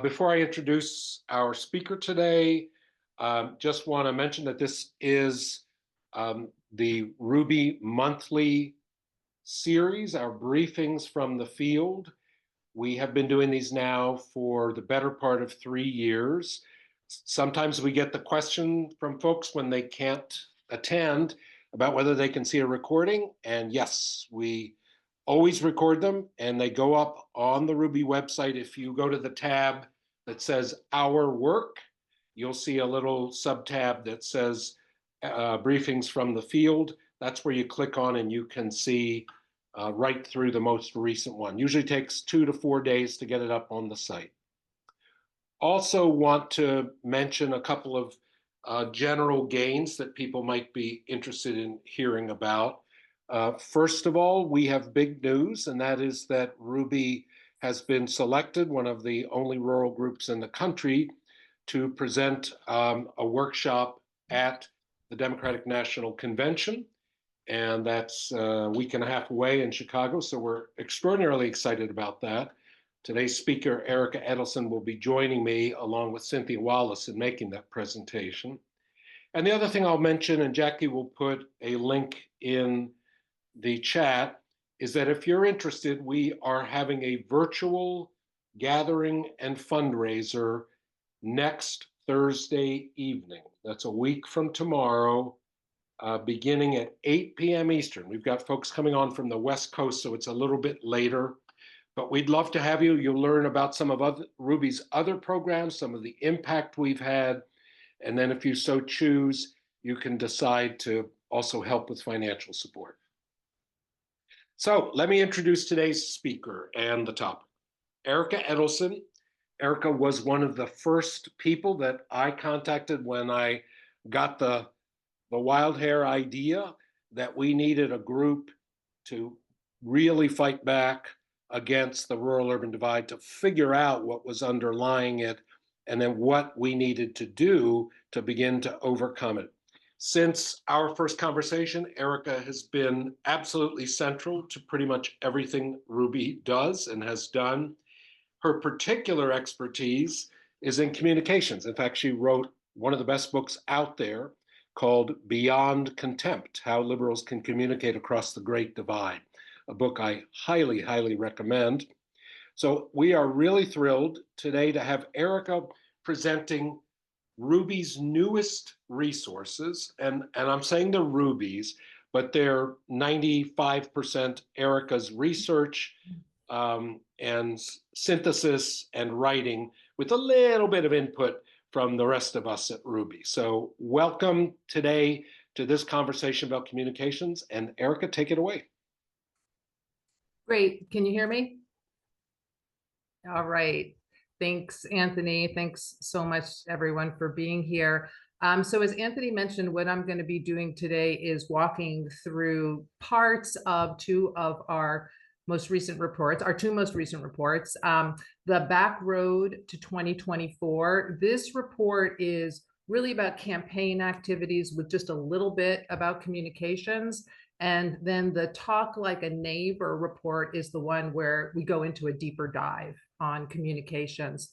Before I introduce our speaker today, just want to mention that this is the RUBI monthly series, our briefings from the field. We have been doing these now for the better part of 3 years. Sometimes we get the question from folks when they can't attend about whether they can see a recording. And yes, we always record them and they go up on the RUBI website. If you go to the tab that says Our Work, you'll see a little sub-tab that says Briefings from the Field. That's where you click on and you can see right through the most recent one. Usually takes 2 to 4 days to get it up on the site. Also want to mention a couple of general gains that people might be interested in hearing about. First of all, we have big news, and that is that RUBI has been selected, one of the only rural groups in the country, to present a workshop at the Democratic National Convention. And that's a week and a half away in Chicago, so we're extraordinarily excited about that. Today's speaker, Erica Etelson, will be joining me along with Cynthia Wallace in making that presentation. And the other thing I'll mention, and Jackie will put a link in the chat, is that if you're interested, we are having a virtual gathering and fundraiser next Thursday evening. That's a week from tomorrow, beginning at 8 p.m. Eastern. We've got folks coming on from the West Coast, so it's a little bit later. But we'd love to have you. You'll learn about some of RUBI's other programs, some of the impact we've had. And then if you so choose, you can decide to also help with financial support. So let me introduce today's speaker and the topic. Erica Etelson. Erica was one of the first people that I contacted when I got the wild hair idea that we needed a group to really fight back against the rural-urban divide, to figure out what was underlying it, and then what we needed to do to begin to overcome it. Since our first conversation, Erica has been absolutely central to pretty much everything RUBI does and has done. Her particular expertise is in communications. In fact, she wrote one of the best books out there called Beyond Contempt: How Liberals Can Communicate Across the Great Divide, a book I highly, highly recommend. So we are really thrilled today to have Erica presenting RUBI's newest resources. And I'm saying the RUBI's, but they're 95% Erica's research and synthesis and writing, with a little bit of input from the rest of us at RUBI. So welcome today to this conversation about communications. And Erica, take it away. Great. Can you hear me? All right. Thanks, Anthony. Thanks so much, everyone, for being here. So as Anthony mentioned, what I'm going to be doing today is walking through parts of two of our most recent reports, our two most recent reports. The Back Road to 2024. This report is really about campaign activities with just a little bit about communications. And then the Talk Like a Neighbor report is the one where we go into a deeper dive on communications.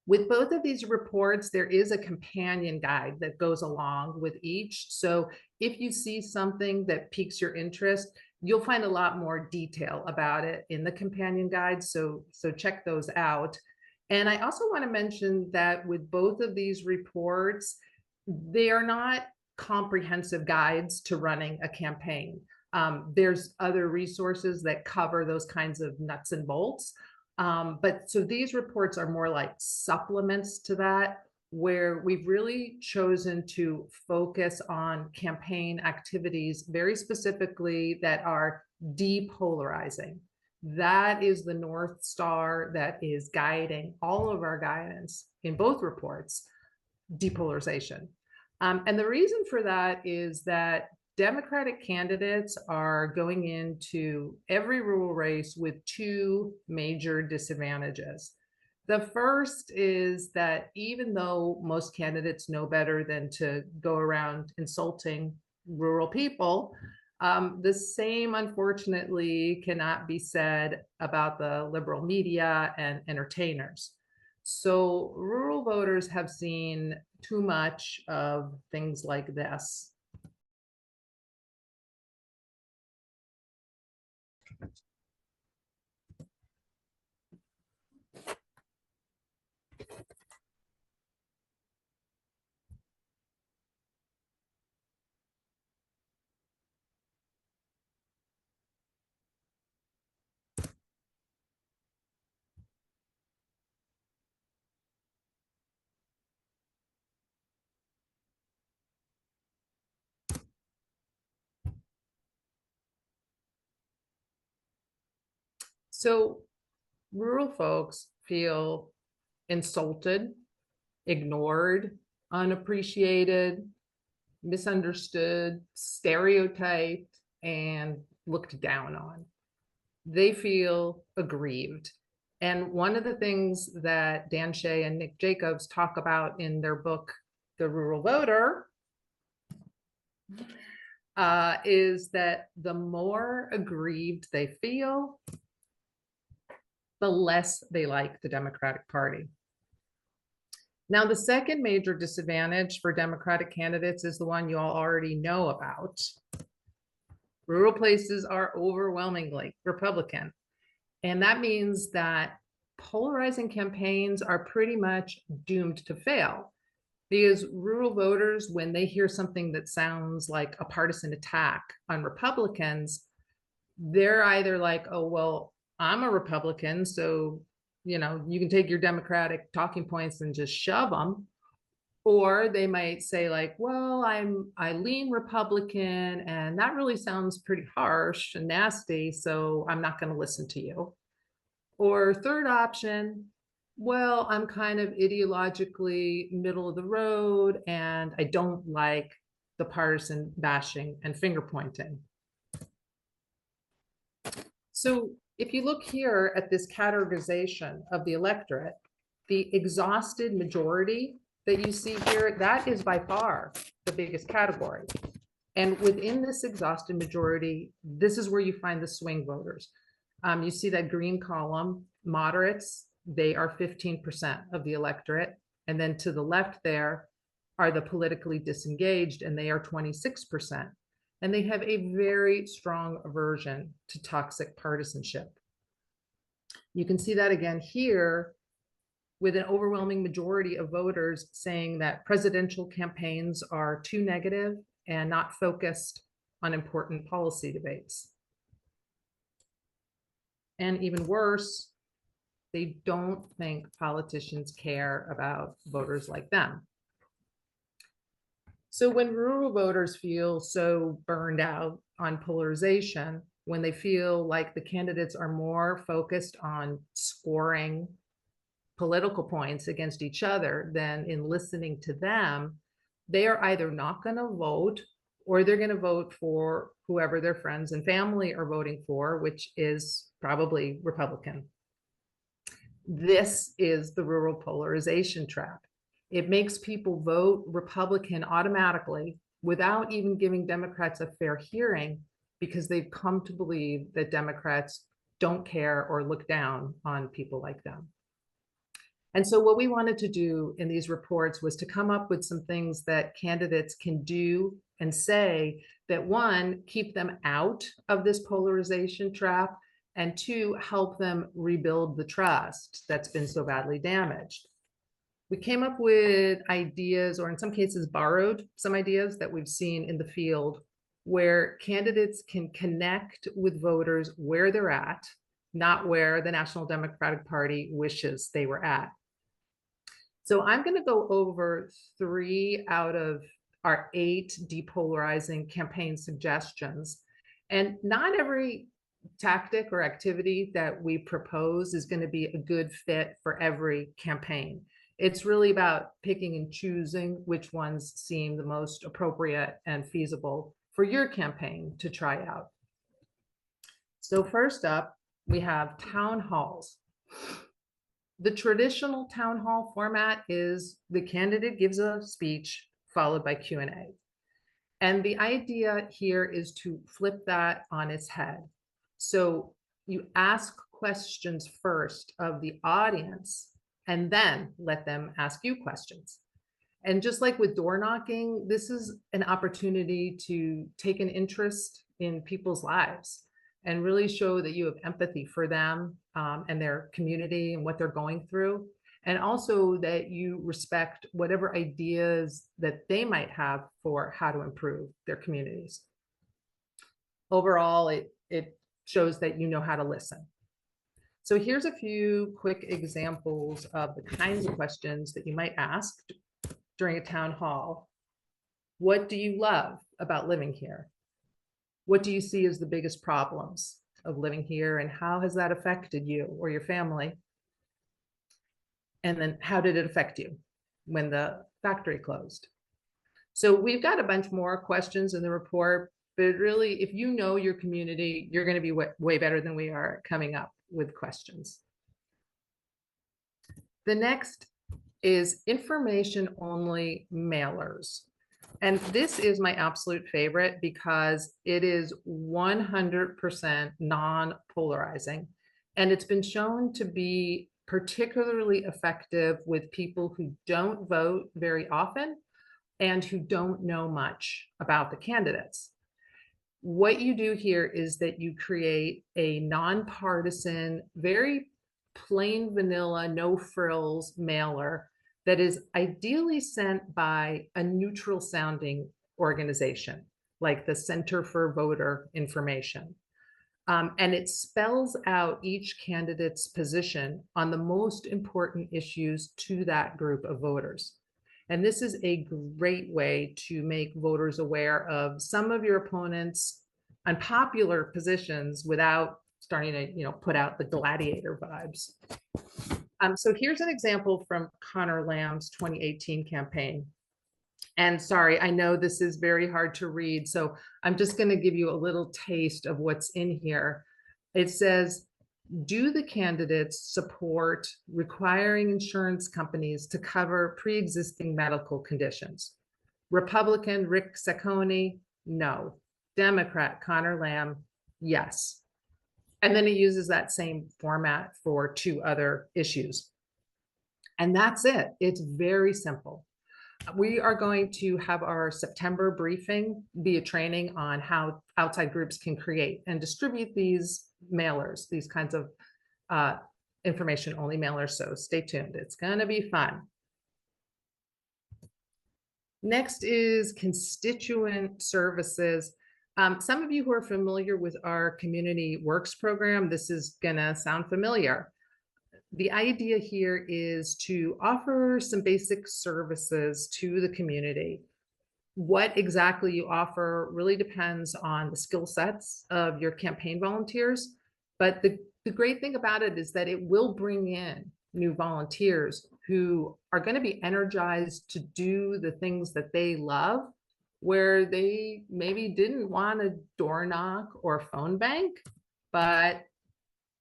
With both of these reports, there is a companion guide that goes along with each. So if you see something that piques your interest, you'll find a lot more detail about it in the companion guide. So check those out. And I also want to mention that with both of these reports, they are not comprehensive guides to running a campaign. There's other resources that cover those kinds of nuts and bolts. But so these reports are more like supplements to that, where we've really chosen to focus on campaign activities very specifically that are depolarizing. That is the North Star that is guiding all of our guidance in both reports: depolarization. And the reason for that is that Democratic candidates are going into every rural race with two major disadvantages. The first is that even though most candidates know better than to go around insulting rural people, the same, unfortunately, cannot be said about the liberal media and entertainers. So rural voters have seen too much of things like this. So rural folks feel insulted, ignored, unappreciated, misunderstood, stereotyped, and looked down on. They feel aggrieved. And one of the things that Dan Shea and Nick Jacobs talk about in their book, The Rural Voter, is that the more aggrieved they feel, the less they like the Democratic Party. Now, the second major disadvantage for Democratic candidates is the one you all already know about. Rural places are overwhelmingly Republican. And that means that polarizing campaigns are pretty much doomed to fail, because rural voters, when they hear something that sounds like a partisan attack on Republicans, they're either like, oh, well, I'm a Republican, so, you know, you can take your Democratic talking points and just shove them. Or they might say like, well, I lean Republican, and that really sounds pretty harsh and nasty, so I'm not going to listen to you. Or third option, well, I'm kind of ideologically middle of the road, and I don't like the partisan bashing and finger pointing. So if you look here at this categorization of the electorate, the exhausted majority that you see here, that is by far the biggest category. And within this exhausted majority, this is where you find the swing voters. You see that green column, moderates, they are 15% of the electorate. And then to the left there are the politically disengaged, and they are 26%. And they have a very strong aversion to toxic partisanship. You can see that again here, with an overwhelming majority of voters saying that presidential campaigns are too negative and not focused on important policy debates. And even worse, they don't think politicians care about voters like them. So when rural voters feel so burned out on polarization, when they feel like the candidates are more focused on scoring political points against each other than in listening to them, they are either not going to vote, or they're going to vote for whoever their friends and family are voting for, which is probably Republican. This is the rural polarization trap. It makes people vote Republican automatically without even giving Democrats a fair hearing, because they've come to believe that Democrats don't care or look down on people like them. And so what we wanted to do in these reports was to come up with some things that candidates can do and say that, one, keep them out of this polarization trap, and two, help them rebuild the trust that's been so badly damaged. We came up with ideas, or in some cases borrowed some ideas that we've seen in the field, where candidates can connect with voters where they're at, not where the National Democratic Party wishes they were at. So I'm going to go over 3 out of our 8 depolarizing campaign suggestions. And not every tactic or activity that we propose is going to be a good fit for every campaign. It's really about picking and choosing which ones seem the most appropriate and feasible for your campaign to try out. So first up, we have town halls. The traditional town hall format is the candidate gives a speech followed by Q&A. And the idea here is to flip that on its head. So you ask questions first of the audience and then let them ask you questions. And just like with door knocking, this is an opportunity to take an interest in people's lives and really show that you have empathy for them and their community and what they're going through. And also that you respect whatever ideas that they might have for how to improve their communities. Overall, it shows that you know how to listen. So here's a few quick examples of the kinds of questions that you might ask during a town hall. What do you love about living here? What do you see as the biggest problems of living here, and how has that affected you or your family? And then how did it affect you when the factory closed? So we've got a bunch more questions in the report, but really, if you know your community, you're going to be way better than we are coming up with questions. The next is information only mailers. And this is my absolute favorite because it is 100% non-polarizing. And it's been shown to be particularly effective with people who don't vote very often and who don't know much about the candidates. What you do here is that you create a nonpartisan, very plain vanilla, no frills mailer that is ideally sent by a neutral sounding organization, like the Center for Voter Information. And it spells out each candidate's position on the most important issues to that group of voters. And this is a great way to make voters aware of some of your opponent's unpopular positions without starting to, put out the gladiator vibes. So here's an example from Connor Lamb's 2018 campaign. And sorry, I know this is very hard to read, so I'm just going to give you a little taste of what's in here. It says, do the candidates support requiring insurance companies to cover pre-existing medical conditions? Republican Rick Saccone, no. Democrat Connor Lamb, yes. And then it uses that same format for two other issues. And that's it. It's very simple. We are going to have our September briefing be a training on how outside groups can create and distribute these mailers, these kinds of information only mailers. So stay tuned. It's going to be fun. Next is constituent services. Some of you who are familiar with our Community Works program, this is going to sound familiar. The idea here is to offer some basic services to the community. What exactly you offer really depends on the skill sets of your campaign volunteers. But the great thing about it is that it will bring in new volunteers who are going to be energized to do the things that they love, where they maybe didn't want to door knock or phone bank, but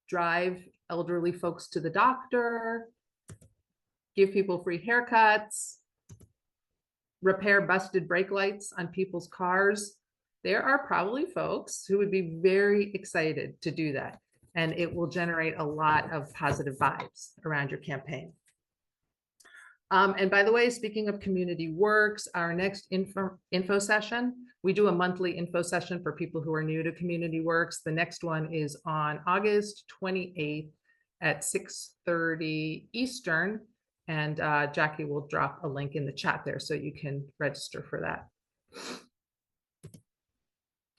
drive elderly folks to the doctor, give people free haircuts, repair busted brake lights on people's cars. There are probably folks who would be very excited to do that. And it will generate a lot of positive vibes around your campaign. And by the way, speaking of Community Works, our next info session, we do a monthly info session for people who are new to Community Works. The next one is on August 28th at 6:30 Eastern. And Jackie will drop a link in the chat there so you can register for that.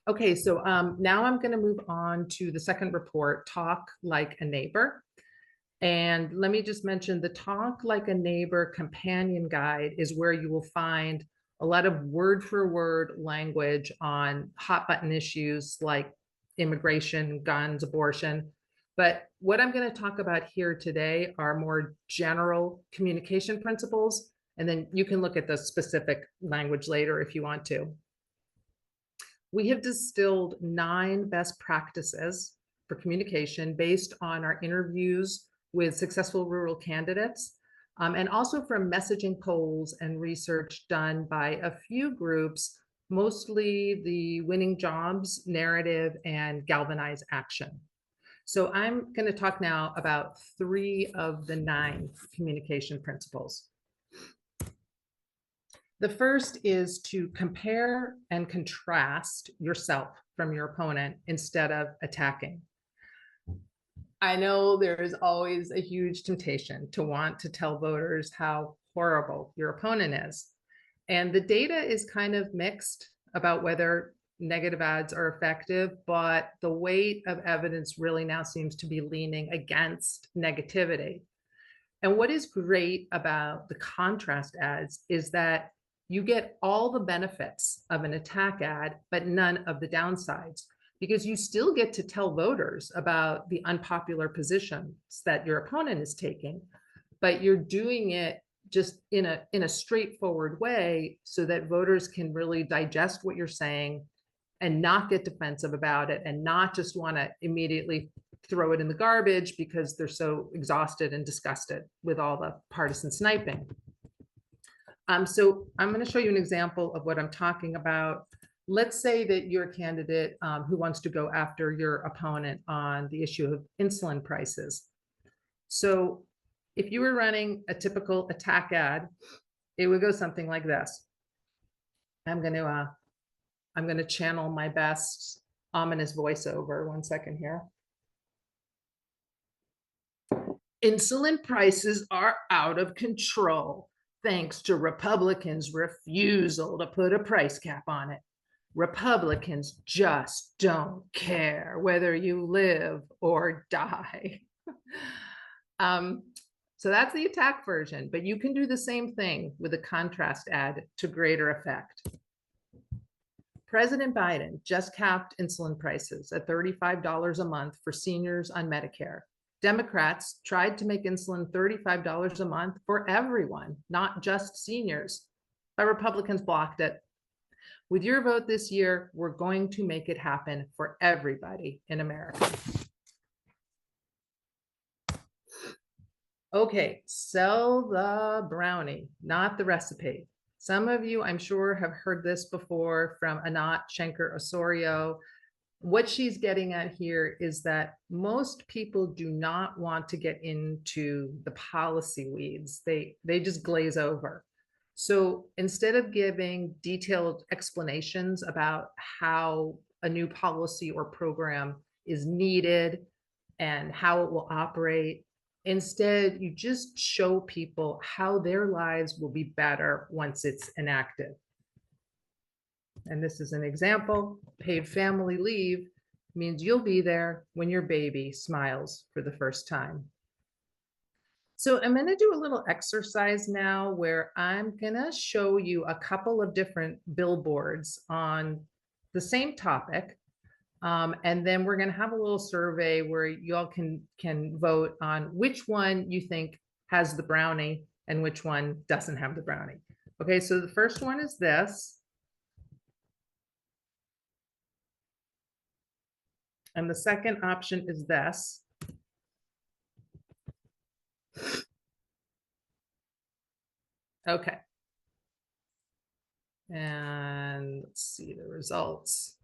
Okay, so now I'm going to move on to the second report, Talk Like a Neighbor. And let me just mention the Talk Like a Neighbor companion guide is where you will find a lot of word for word language on hot button issues like immigration, guns, abortion. But what I'm going to talk about here today are more general communication principles. And then you can look at the specific language later if you want to. We have distilled 9 best practices for communication based on our interviews with successful rural candidates, and also from messaging polls and research done by a few groups, mostly the Winning Jobs narrative and Galvanize Action. So I'm going to talk now about 3 of the 9 communication principles. The first is to compare and contrast yourself from your opponent instead of attacking. I know there is always a huge temptation to want to tell voters how horrible your opponent is. And the data is kind of mixed about whether negative ads are effective, but the weight of evidence really now seems to be leaning against negativity. And what is great about the contrast ads is that you get all the benefits of an attack ad, but none of the downsides, because you still get to tell voters about the unpopular positions that your opponent is taking, but you're doing it just in a straightforward way so that voters can really digest what you're saying and not get defensive about it and not just want to immediately throw it in the garbage because they're so exhausted and disgusted with all the partisan sniping. So I'm going to show you an example of what I'm talking about. Let's say that you're a candidate who wants to go after your opponent on the issue of insulin prices. So if you were running a typical attack ad, it would go something like this. I'm going to channel my best ominous voiceover. 1 second here. Insulin prices are out of control thanks to Republicans' refusal to put a price cap on it. Republicans just don't care whether you live or die. So that's the attack version, but you can do the same thing with a contrast ad to greater effect. President Biden just capped insulin prices at $35 a month for seniors on Medicare. Democrats tried to make insulin $35 a month for everyone, not just seniors, but Republicans blocked it. With your vote this year, we're going to make it happen for everybody in America. Okay, sell the brownie, not the recipe. Some of you, I'm sure, have heard this before from Anat Shenker-Osorio. What she's getting at here is that most people do not want to get into the policy weeds. They just glaze over. So instead of giving detailed explanations about how a new policy or program is needed and how it will operate, instead, you just show people how their lives will be better once it's enacted. And this is an example. Paid family leave means you'll be there when your baby smiles for the first time. So I'm going to do a little exercise now where I'm going to show you a couple of different billboards on the same topic. And then we're going to have a little survey where y'all can vote on which one you think has the brownie and which one doesn't have the brownie. Okay, so the first one is this. And the second option is this. Okay. And let's see the results.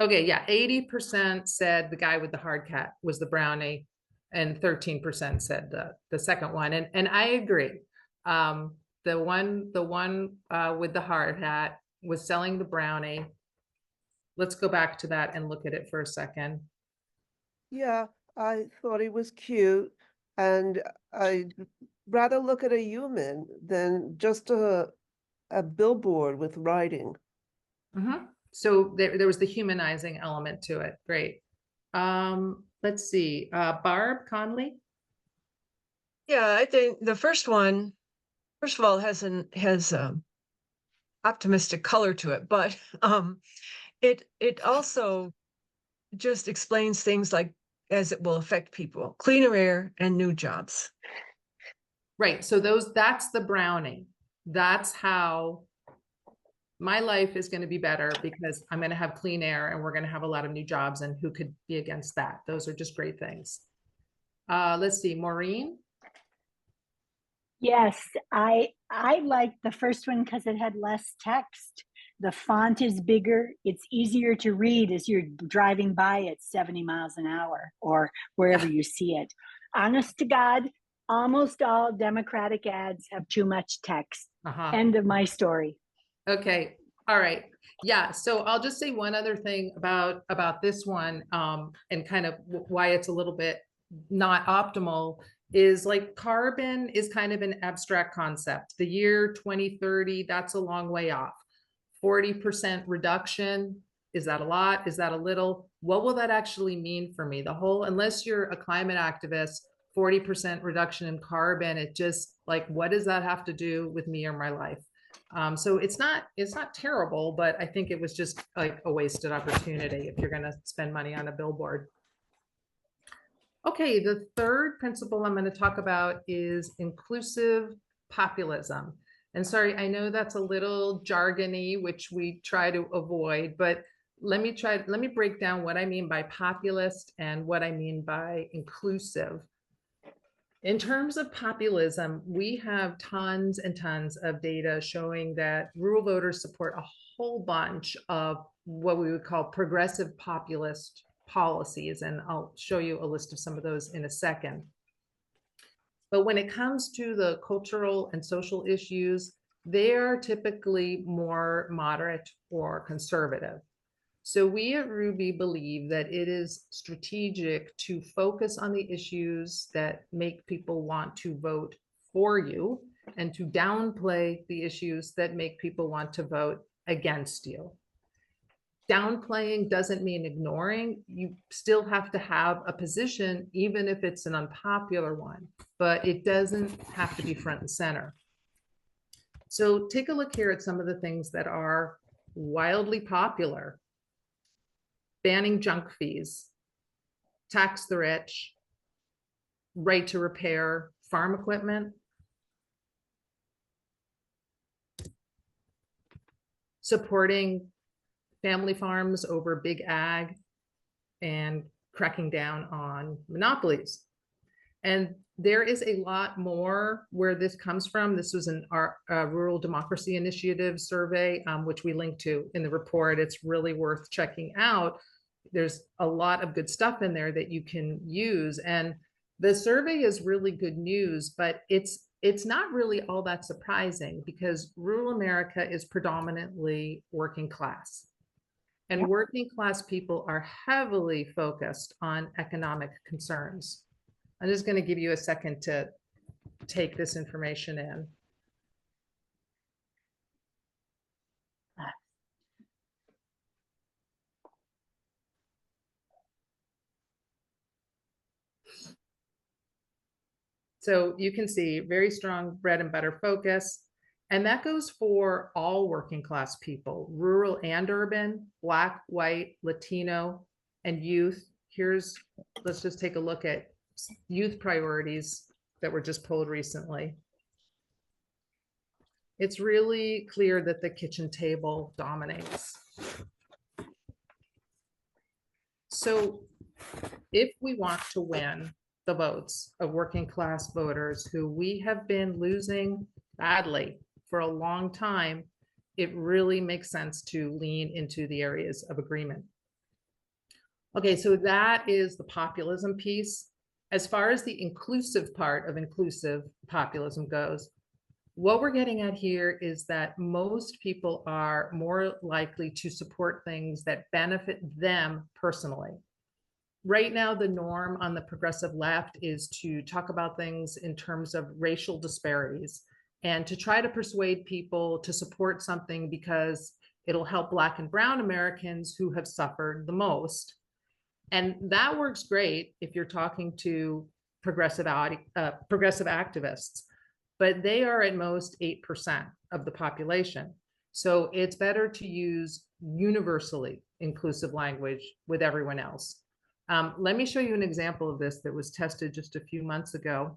Okay, yeah, 80% said the guy with the hard hat was the brownie, and 13% said the second one. And I agree. The one with the hard hat was selling the brownie. Let's go back to that and look at it for a second. Yeah, I thought he was cute, and I'd rather look at a human than just a billboard with writing. Mm-hmm. So there was the humanizing element to it. Great. Let's see. Barb Conley. Yeah, I think the first one, first of all, has optimistic color to it, but it also just explains things like as it will affect people, cleaner air and new jobs. Right. So that's the brownie. That's how my life is going to be better because I'm going to have clean air and we're going to have a lot of new jobs, and who could be against that? Those are just great things. Let's see, Maureen. Yes, I liked the first one because it had less text. The font is bigger. It's easier to read as you're driving by at 70 miles an hour or wherever you see it. Honest to God, almost all Democratic ads have too much text. End of my story. Okay. All right. Yeah. So I'll just say one other thing about this one, and kind of why it's a little bit not optimal is like carbon is kind of an abstract concept. The year 2030, that's a long way off. 40% reduction, is that a lot? Is that a little? What will that actually mean for me? Unless you're a climate activist, 40% reduction in carbon, it just like, what does that have to do with me or my life? So it's not terrible, but I think it was just like a wasted opportunity if you're going to spend money on a billboard. Okay, the third principle I'm going to talk about is inclusive populism. And sorry, I know that's a little jargony, which we try to avoid, but let me break down what I mean by populist and what I mean by inclusive. In terms of populism, we have tons and tons of data showing that rural voters support a whole bunch of what we would call progressive populist policies. And I'll show you a list of some of those in a second. But when it comes to the cultural and social issues, they are typically more moderate or conservative. So we at RUBI believe that it is strategic to focus on the issues that make people want to vote for you and to downplay the issues that make people want to vote against you. Downplaying doesn't mean ignoring. You still have to have a position, even if it's an unpopular one, but it doesn't have to be front and center. So take a look here at some of the things that are wildly popular. Banning junk fees, tax the rich, right to repair farm equipment, supporting family farms over big ag, and cracking down on monopolies. And there is a lot more where this comes from. This was an Rural Democracy Initiative survey, which we link to in the report. It's really worth checking out. There's a lot of good stuff in there that you can use. And the survey is really good news, but it's not really all that surprising because rural America is predominantly working class. And working class people are heavily focused on economic concerns. I'm just going to give you a second to take this information in. So you can see very strong bread and butter focus. And that goes for all working class people, rural and urban, Black, white, Latino, and youth. Let's just take a look at youth priorities that were just polled recently. It's really clear that the kitchen table dominates. So if we want to win the votes of working class voters who we have been losing badly for a long time, it really makes sense to lean into the areas of agreement. Okay, so that is the populism piece. As far as the inclusive part of inclusive populism goes, what we're getting at here is that most people are more likely to support things that benefit them personally. Right now, the norm on the progressive left is to talk about things in terms of racial disparities and to try to persuade people to support something because it'll help Black and Brown Americans who have suffered the most. And that works great if you're talking to progressive activists, but they are at most 8% of the population. So it's better to use universally inclusive language with everyone else. Let me show you an example of this that was tested just a few months ago.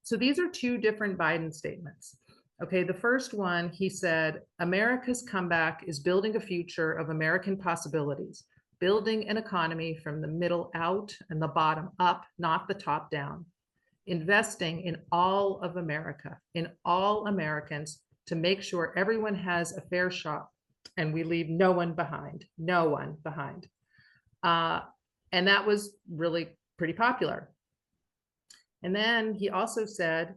So these are two different Biden statements. Okay, the first one, he said, America's comeback is building a future of American possibilities, building an economy from the middle out and the bottom up, not the top down, investing in all of America, in all Americans to to make sure everyone has a fair shot and we leave no one behind, no one behind. And that was really pretty popular. And then he also said,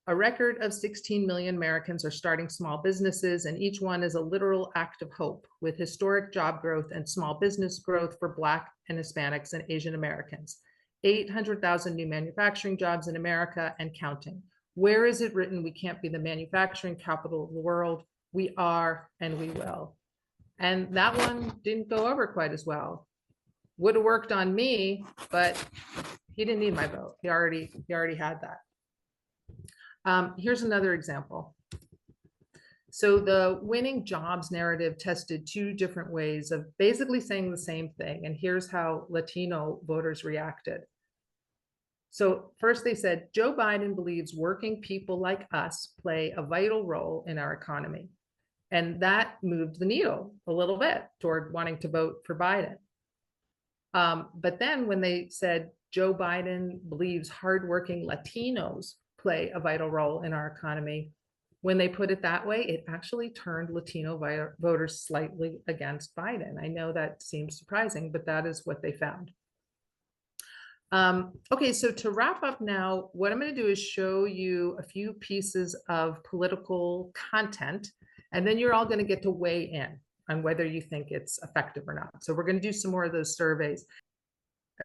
a record of 16 million Americans are starting small businesses, and each one is a literal act of hope, with historic job growth and small business growth for Black and Hispanics and Asian Americans. 800,000 new manufacturing jobs in America and counting. Where is it written we can't be the manufacturing capital of the world? We are, and we will. And that one didn't go over quite as well. Would have worked on me, but he didn't need my vote. He already had that. Here's another example. So the winning jobs narrative tested two different ways of basically saying the same thing. And here's how Latino voters reacted. So first they said, Joe Biden believes working people like us play a vital role in our economy. And that moved the needle a little bit toward wanting to vote for Biden. But then when they said, Joe Biden believes hardworking Latinos play a vital role in our economy, when they put it that way, it actually turned Latino voters slightly against Biden. I know that seems surprising, but that is what they found. Okay, so to wrap up now, what I'm going to do is show you a few pieces of political content, and then you're all going to get to weigh in on whether you think it's effective or not. So we're going to do some more of those surveys.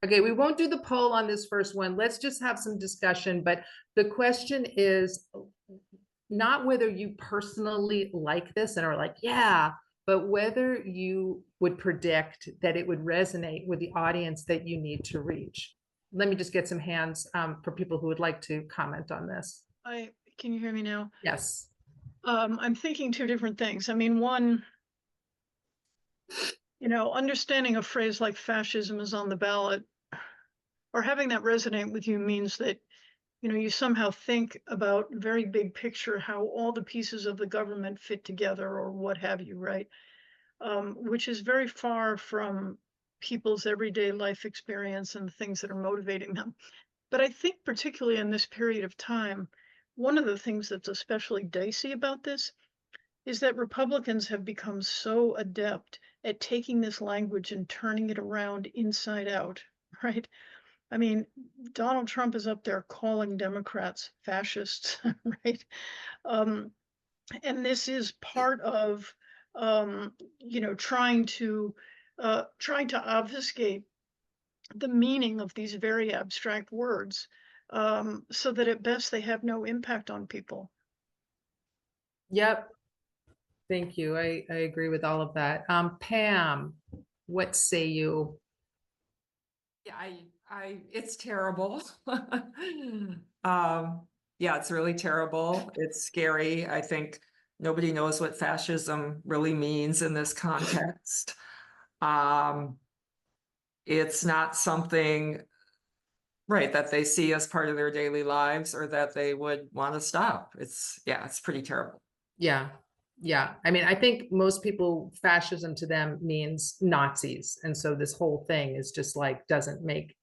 Okay, we won't do the poll on this first one. Let's just have some discussion. But the question is not whether you personally like this and are like, yeah, but whether you would predict that it would resonate with the audience that you need to reach. Let me just get some hands for people who would like to comment on this. Can you hear me now? Yes. I'm thinking two different things. I mean, one, understanding a phrase like fascism is on the ballot, or having that resonate with you means that, you somehow think about very big picture, how all the pieces of the government fit together or what have you, right? Which is very far from people's everyday life experience and the things that are motivating them. But I think particularly in this period of time, one of the things that's especially dicey about this is that Republicans have become so adept at taking this language and turning it around inside out, right? I mean, Donald Trump is up there calling Democrats fascists, right? And this is part of, trying to obfuscate the meaning of these very abstract words, so that at best they have no impact on people. Yep. Thank you. I agree with all of that. Pam, what say you? Yeah, it's terrible. Yeah, it's really terrible. It's scary. I think nobody knows what fascism really means in this context. It's not something, right, that they see as part of their daily lives or that they would want to stop. It's pretty terrible. Yeah. Yeah. I mean, I think most people, fascism to them means Nazis. And so this whole thing is just like, doesn't make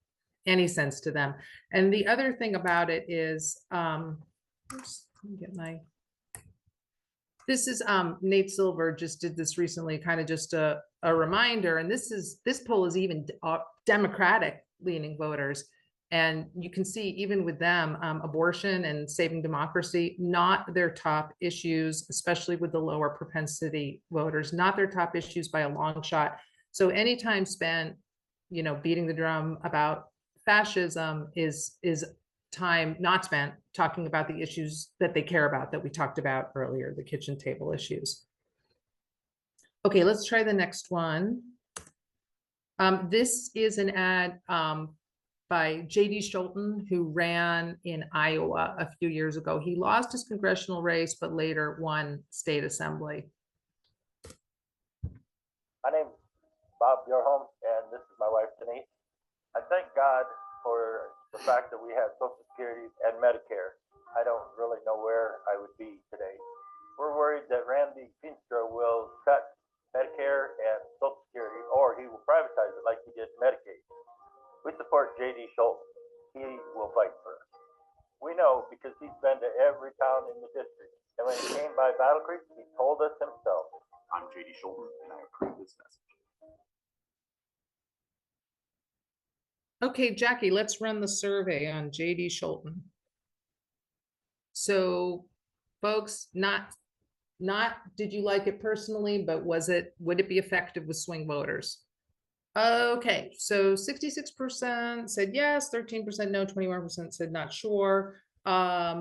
any sense to them. And the other thing about it is, oops, let me get this is Nate Silver just did this recently, kind of just a reminder. And this poll is even Democratic leaning voters. And you can see even with them, abortion and saving democracy, not their top issues, especially with the lower propensity voters, not their top issues by a long shot. So any time spent, beating the drum about fascism is time not spent talking about the issues that they care about that we talked about earlier, the kitchen table issues. Okay, let's try the next one. This is an ad by J.D. Scholten, who ran in Iowa a few years ago. He lost his congressional race, but later won state assembly. My name's Bob Bjorholm, and this is my wife, Denise. I thank God for the fact that we have Social Security and Medicare. I don't really know where I would be today. We're worried that Randy Feenstra will cut Medicare and Social Security, or he will privatize it like he did Medicaid. We support J.D. Scholten. He will fight for us. We know because he's been to every town in the district. And when he came by Battle Creek, he told us himself. I'm JD Schulten, and I approve this message. Okay, Jackie, let's run the survey on JD Schulten. So, folks, not did you like it personally, but would it be effective with swing voters? Okay, so 66% said yes, 13% no, 21% said not sure. Why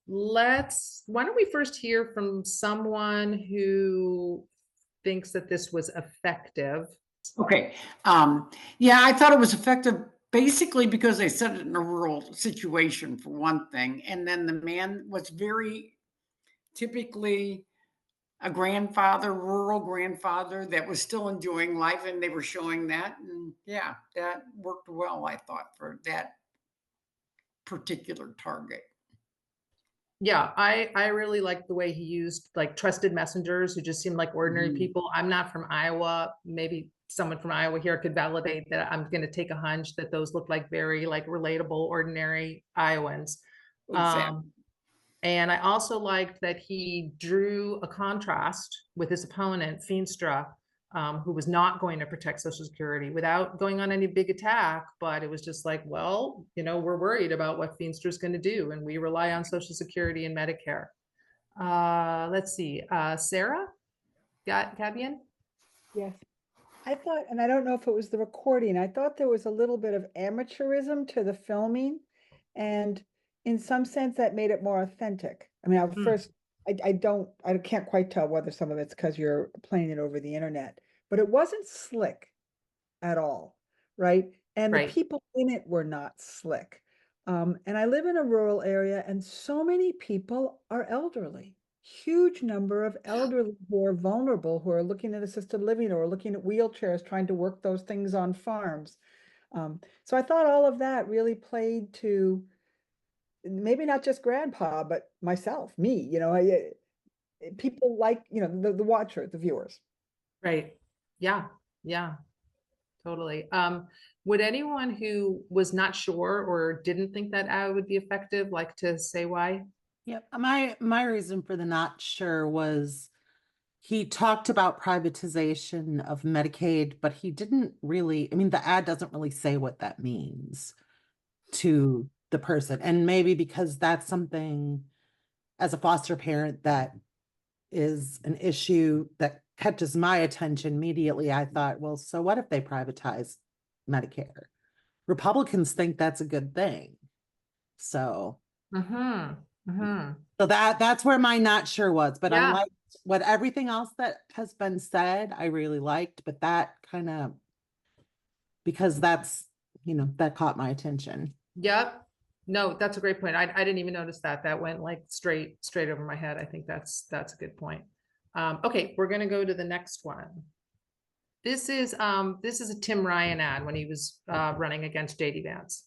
don't we first hear from someone who thinks that this was effective? Okay. Yeah, I thought it was effective basically because they said it in a rural situation for one thing. And then the man was very typically a grandfather, rural grandfather that was still enjoying life, and they were showing that. And yeah, that worked well, I thought, for that particular target. Yeah, I really like the way he used like trusted messengers who just seemed like ordinary people. I'm not from Iowa. Maybe someone from Iowa here could validate that. I'm going to take a hunch that those look like very like relatable, ordinary Iowans. Exactly. And I also liked that he drew a contrast with his opponent, Feenstra, who was not going to protect Social Security without going on any big attack. But it was just like, well, we're worried about what Feenstra is going to do, and we rely on Social Security and Medicare. Let's see. Sarah? Gabian? Yes. I thought, and I don't know if it was the recording, I thought there was a little bit of amateurism to the filming, and in some sense that made it more authentic. I mean, I can't quite tell whether some of it's because you're playing it over the internet, but it wasn't slick at all, right? And the people in it were not slick. And I live in a rural area, and so many people are elderly. Huge number of elderly who are vulnerable, who are looking at assisted living or looking at wheelchairs, trying to work those things on farms. So I thought all of that really played to maybe not just grandpa, but myself, me, people like, the watcher, the viewers. Right. Yeah. Yeah. Totally. Would anyone who was not sure or didn't think that ad would be effective like to say why? Yep. My reason for the not sure was he talked about privatization of Medicaid, but he didn't really, the ad doesn't really say what that means to the person. And maybe because that's something as a foster parent that is an issue that catches my attention immediately, I thought, well, so what if they privatize Medicare? Republicans think that's a good thing. So, so that's where my not sure was, but I liked what everything else that has been said, I really liked, but that kind of, because that's, that caught my attention. Yep. No, that's a great point. I didn't even notice that. That went like straight over my head. I think that's a good point. Okay, we're gonna go to the next one. This is a Tim Ryan ad when he was running against JD Vance.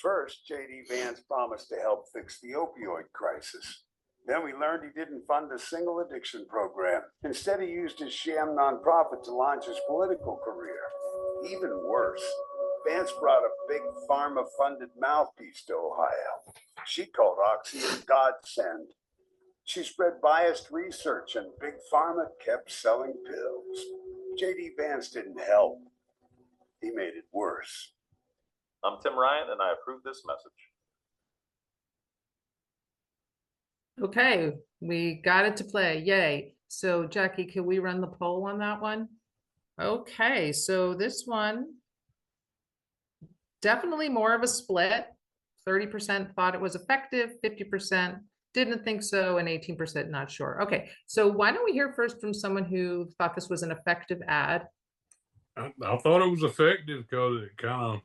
First, JD Vance promised to help fix the opioid crisis. Then we learned he didn't fund a single addiction program. Instead, he used his sham nonprofit to launch his political career. Even worse, Vance brought a big pharma-funded mouthpiece to Ohio. She called Oxy a godsend. She spread biased research, and Big Pharma kept selling pills. JD Vance didn't help. He made it worse. I'm Tim Ryan, and I approve this message. Okay, we got it to play. Yay. So, Jackie, can we run the poll on that one? Okay, so this one, definitely more of a split. 30% thought it was effective, 50% didn't think so, and 18% not sure. Okay, so why don't we hear first from someone who thought this was an effective ad? I thought it was effective because it kind of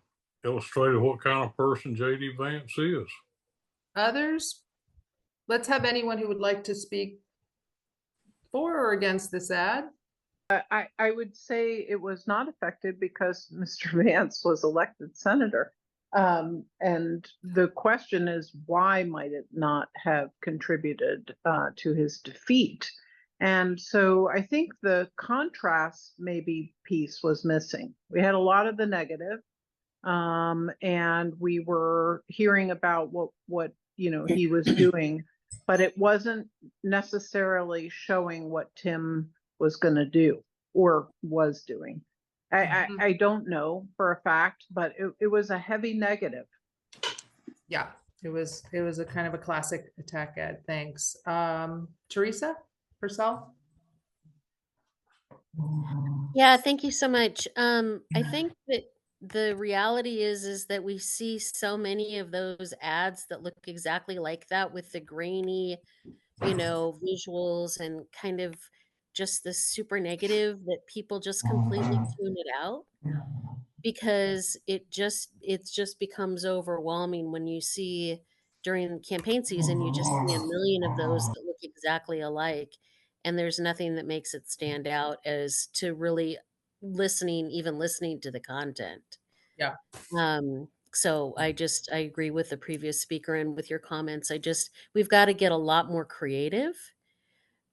illustrated what kind of person JD Vance is. Others? Let's have anyone who would like to speak for or against this ad. I would say it was not effective because Mr. Vance was elected senator. And the question is, why might it not have contributed to his defeat? And so I think the contrast maybe piece was missing. We had a lot of the negative, and we were hearing about what he was doing, but it wasn't necessarily showing what Tim was going to do or was doing. I don't know for a fact, but it was a heavy negative. Yeah, it was a kind of a classic attack ad. Thanks. Teresa Purcell? Yeah, thank you so much. I think that the reality is that we see so many of those ads that look exactly like that, with the grainy, visuals and kind of just the super negative, that people just completely tune it out, because it just becomes overwhelming when you see during campaign season, you just see a million of those that look exactly alike, and there's nothing that makes it stand out as to really even listening to the content. Yeah. So I agree with the previous speaker and with your comments. We've got to get a lot more creative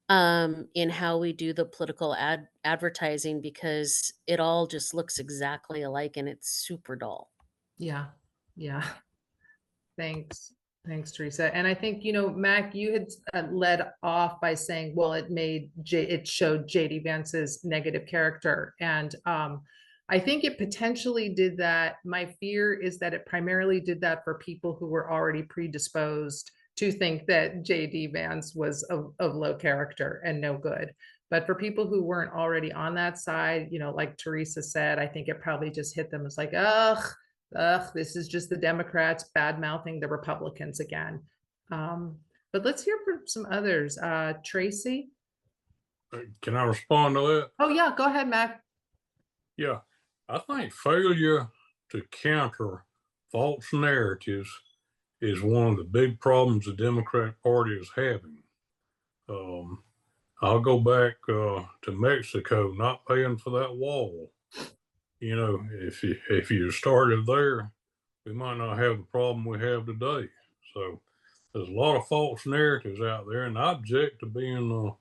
in how we do the political advertising, because it all just looks exactly alike and it's super dull. Yeah. Thanks, Teresa. And I think, Mac, you had led off by saying, well, it showed JD Vance's negative character. And I think it potentially did that. My fear is that it primarily did that for people who were already predisposed to think that JD Vance was of low character and no good. But for people who weren't already on that side, like Teresa said, I think it probably just hit them as like, ugh, this is just the Democrats bad-mouthing the Republicans again. But let's hear from some others. Tracy? Can I respond to that? Oh, yeah, go ahead, Mac. Yeah, I think failure to counter false narratives is one of the big problems the Democrat Party is having. I'll go back to Mexico, not paying for that wall. If you started there, we might not have the problem we have today. So there's a lot of false narratives out there, and I object to being,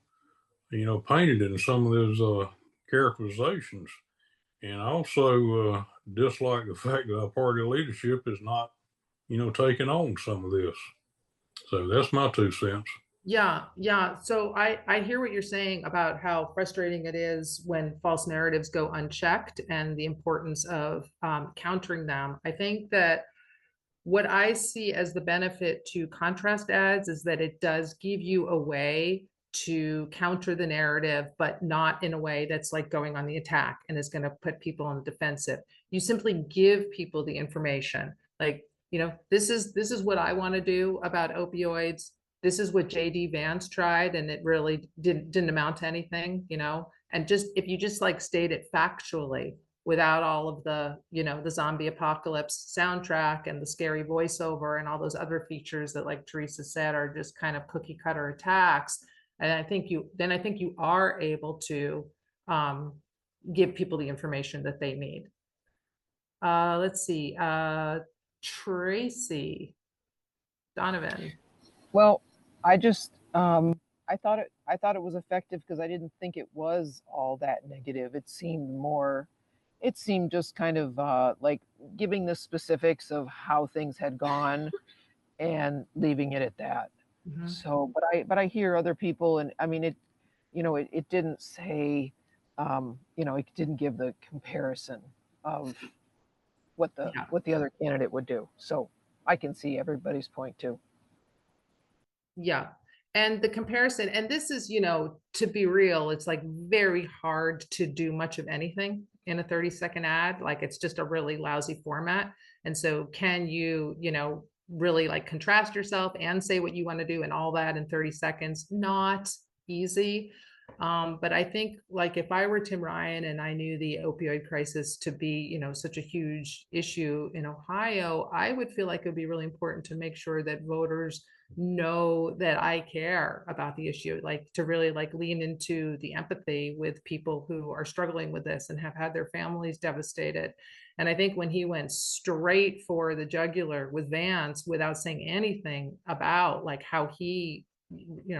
painted in some of those characterizations. And I also dislike the fact that our party leadership is not, taking on some of this. So that's my 2 cents. Yeah. So I hear what you're saying about how frustrating it is when false narratives go unchecked and the importance of countering them. I think that what I see as the benefit to contrast ads is that it does give you a way to counter the narrative, but not in a way that's like going on the attack and is going to put people on the defensive. You simply give people the information, like, this is what I want to do about opioids. This is what JD Vance tried, and it really didn't amount to anything, and just if you just like state it factually without all of the, the zombie apocalypse soundtrack and the scary voiceover and all those other features that, like Teresa said, are just kind of cookie cutter attacks. And I think you are able to give people the information that they need. Let's see, Tracy Donovan. Well, I just I thought it was effective because I didn't think it was all that negative. It seemed just kind of like giving the specifics of how things had gone and leaving it at that. Mm-hmm. So, but I hear other people, and I mean it didn't say, it didn't give the comparison of what the other candidate would do. So I can see everybody's point too. Yeah. And the comparison, and this is, to be real, it's like very hard to do much of anything in a 30-second ad. Like, it's just a really lousy format. And so can you, really like contrast yourself and say what you want to do and all that in 30 seconds? Not easy. But I think, like, if I were Tim Ryan and I knew the opioid crisis to be, such a huge issue in Ohio, I would feel like it would be really important to make sure that voters know that I care about the issue, like to really like lean into the empathy with people who are struggling with this and have had their families devastated. And I think when he went straight for the jugular with Vance without saying anything about like how he,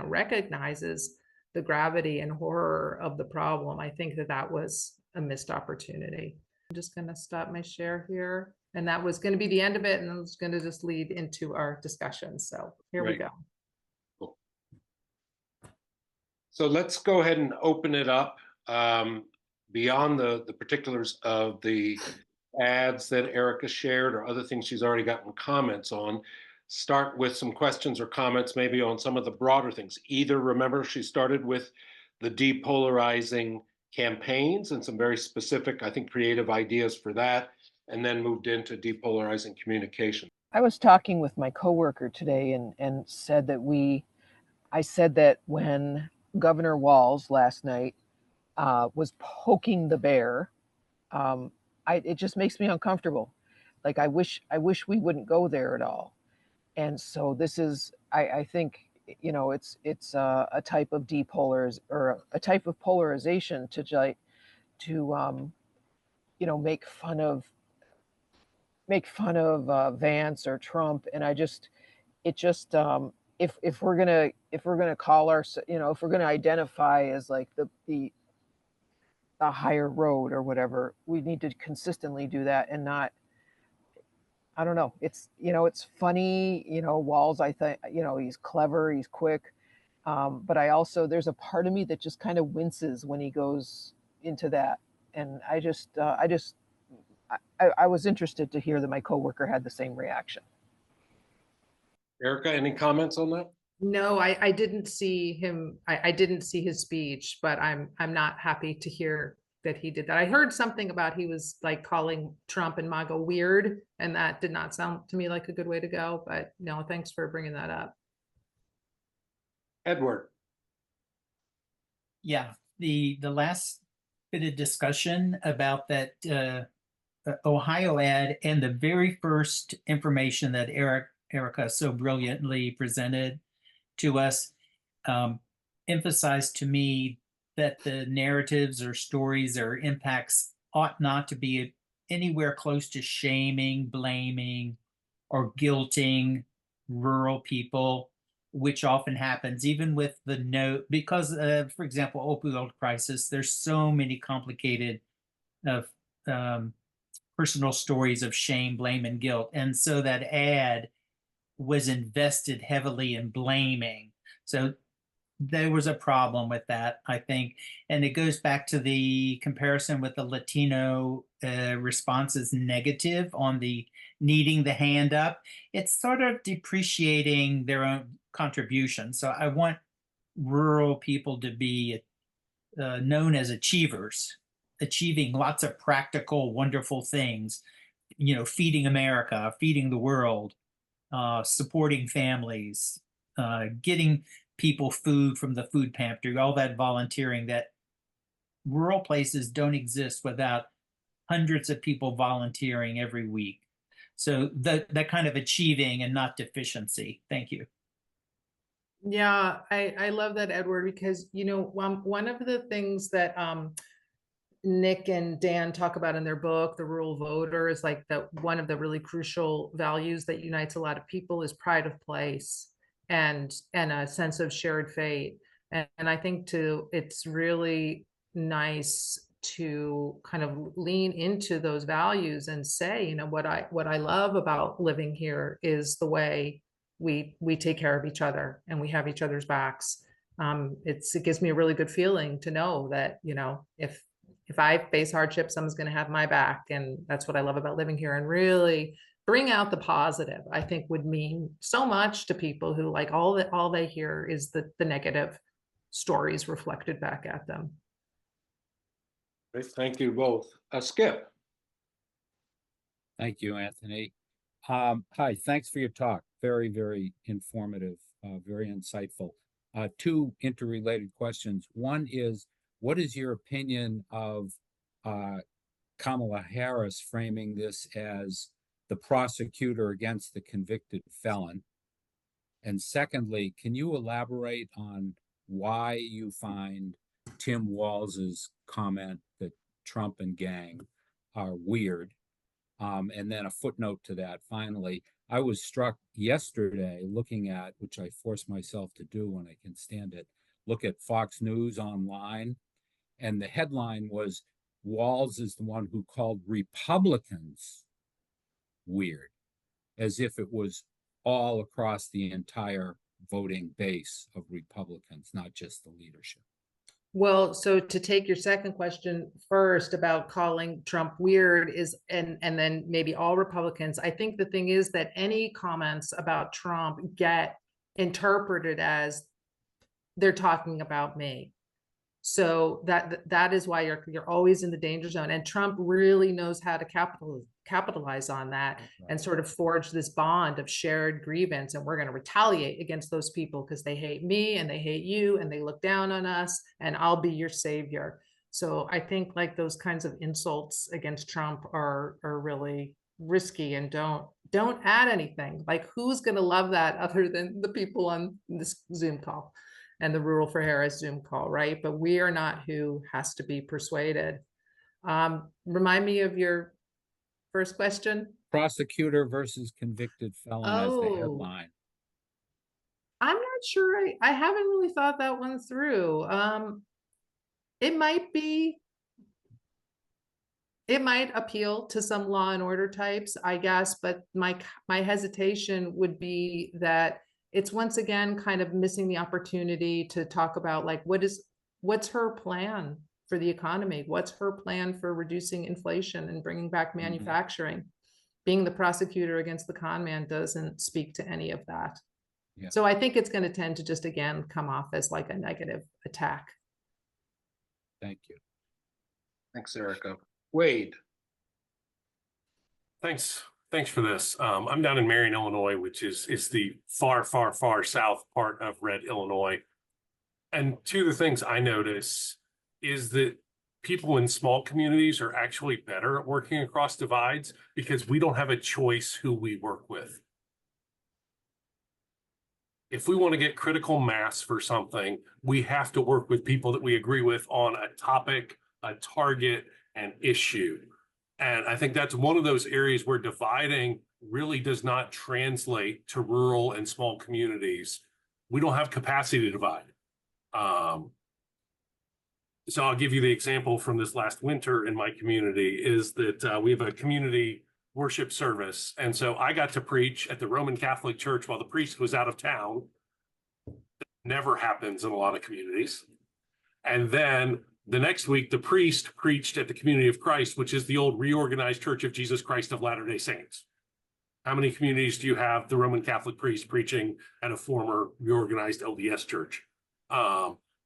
recognizes the gravity and horror of the problem, I think that was a missed opportunity. I'm just going to stop my share here. And that was going to be the end of it, and it was going to just lead into our discussion. So here we Right. go. Cool. So let's go ahead and open it up beyond the particulars of the ads that Erica shared or other things she's already gotten comments on. Start with some questions or comments maybe on some of the broader things. Either, remember, she started with the depolarizing campaigns and some very specific, I think, creative ideas for that, and then moved into depolarizing communication. I was talking with my coworker today and said that I said that when Governor Walz last night was poking the bear, it just makes me uncomfortable. Like I wish we wouldn't go there at all. And so this is, I think, you know, it's a type of or a type of polarization to you know, make fun of Vance or Trump. And if we're gonna call our, you know, if we're gonna identify as like the higher road or whatever, we need to consistently do that and not, I don't know. It's, you know, it's funny, you know, Walz, I think, you know, he's clever, he's quick. But there's a part of me that just kind of winces when he goes into that. And I was interested to hear that my coworker had the same reaction. Erica, any comments on that? No, I didn't see him. I didn't see his speech, but I'm not happy to hear that he did that. I heard something about he was like calling Trump and MAGA weird, and that did not sound to me like a good way to go. But no, thanks for bringing that up. Edward. Yeah, the last bit of discussion about that Ohio ad and the very first information that Erica so brilliantly presented to us emphasized to me that the narratives or stories or impacts ought not to be anywhere close to shaming, blaming, or guilting rural people, which often happens even with the note, because for example, opioid crisis, there's so many complicated personal stories of shame, blame, and guilt. And so that ad was invested heavily in blaming. So there was a problem with that, I think. And it goes back to the comparison with the Latino responses negative on the needing the hand up. It's sort of depreciating their own contribution. So I want rural people to be known as achievers, achieving lots of practical, wonderful things, you know, feeding America, feeding the world, supporting families, getting people food from the food pantry, all that volunteering. That rural places don't exist without hundreds of people volunteering every week. So that kind of achieving and not deficiency. Thank you. Yeah, I love that, Edward, because, you know, one of the things that Nick and Dan talk about in their book, The Rural Voter, is like that one of the really crucial values that unites a lot of people is pride of place and a sense of shared fate. And I think it's really nice to kind of lean into those values and say, you know, what I love about living here is the way we take care of each other and we have each other's backs. It gives me a really good feeling to know that, you know, if I face hardship, someone's going to have my back. And that's what I love about living here. And really bring out the positive, I think, would mean so much to people who, like, all they hear is the negative stories reflected back at them. Great. Thank you both. Skip. Thank you, Anthony. Hi, thanks for your talk. Very, very informative, very insightful. Two interrelated questions. One is, what is your opinion of Kamala Harris framing this as the prosecutor against the convicted felon? And secondly, can you elaborate on why you find Tim Walz's comment that Trump and gang are weird? And then a footnote to that, finally. I was struck yesterday looking at, which I force myself to do when I can stand it, look at Fox News online, and the headline was, Walz is the one who called Republicans weird, as if it was all across the entire voting base of Republicans, not just the leadership. Well, so to take your second question first about calling Trump weird is, and then maybe all Republicans, I think the thing is that any comments about Trump get interpreted as they're talking about me. So that is why you're always in the danger zone. And Trump really knows how to capitalize on that and sort of forge this bond of shared grievance. And we're going to retaliate against those people because they hate me and they hate you and they look down on us, and I'll be your savior. So I think like those kinds of insults against Trump are really risky, and don't add anything. Like, who's going to love that other than the people on this Zoom call and the Rural for Harris Zoom call, right? But we are not who has to be persuaded. Remind me of your first question. Prosecutor versus convicted felon as the headline. I'm not sure. I haven't really thought that one through. It might appeal to some law and order types, I guess, but my hesitation would be that it's once again kind of missing the opportunity to talk about like what's her plan for the economy? What's her plan for reducing inflation and bringing back manufacturing? Being the prosecutor against the con man doesn't speak to any of that. Yeah. So I think it's going to tend to just again come off as like a negative attack. Thank you. Thanks, Erica. Wade. Thanks for this. I'm down in Marion, Illinois, which is the far, far, far south part of red Illinois. And two of the things I notice is that people in small communities are actually better at working across divides because we don't have a choice who we work with. If we want to get critical mass for something, we have to work with people that we agree with on a topic, a target, an issue. And I think that's one of those areas where dividing really does not translate to rural and small communities. We don't have capacity to divide. So I'll give you the example from this last winter in my community is that we have a community worship service. And so I got to preach at the Roman Catholic Church while the priest was out of town. That never happens in a lot of communities. And then the next week, the priest preached at the Community of Christ, which is the old Reorganized Church of Jesus Christ of Latter-day Saints. How many communities do you have the Roman Catholic priest preaching at a former reorganized LDS church?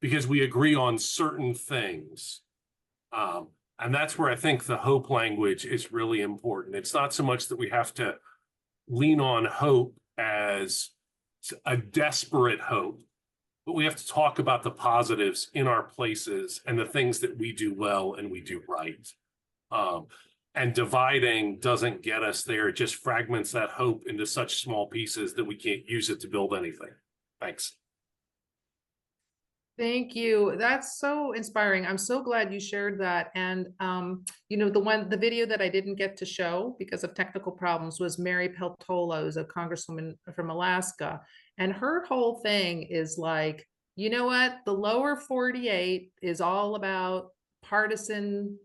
Because we agree on certain things. And that's where I think the hope language is really important. It's not so much that we have to lean on hope as a desperate hope, but we have to talk about the positives in our places and the things that we do well and we do right. And dividing doesn't get us there. It just fragments that hope into such small pieces that we can't use it to build anything. Thanks. Thank you. That's so inspiring. I'm so glad you shared that. And, you know, the video that I didn't get to show because of technical problems was Mary Peltola, who's a congresswoman from Alaska. And her whole thing is like, you know what? The lower 48 is all about partisan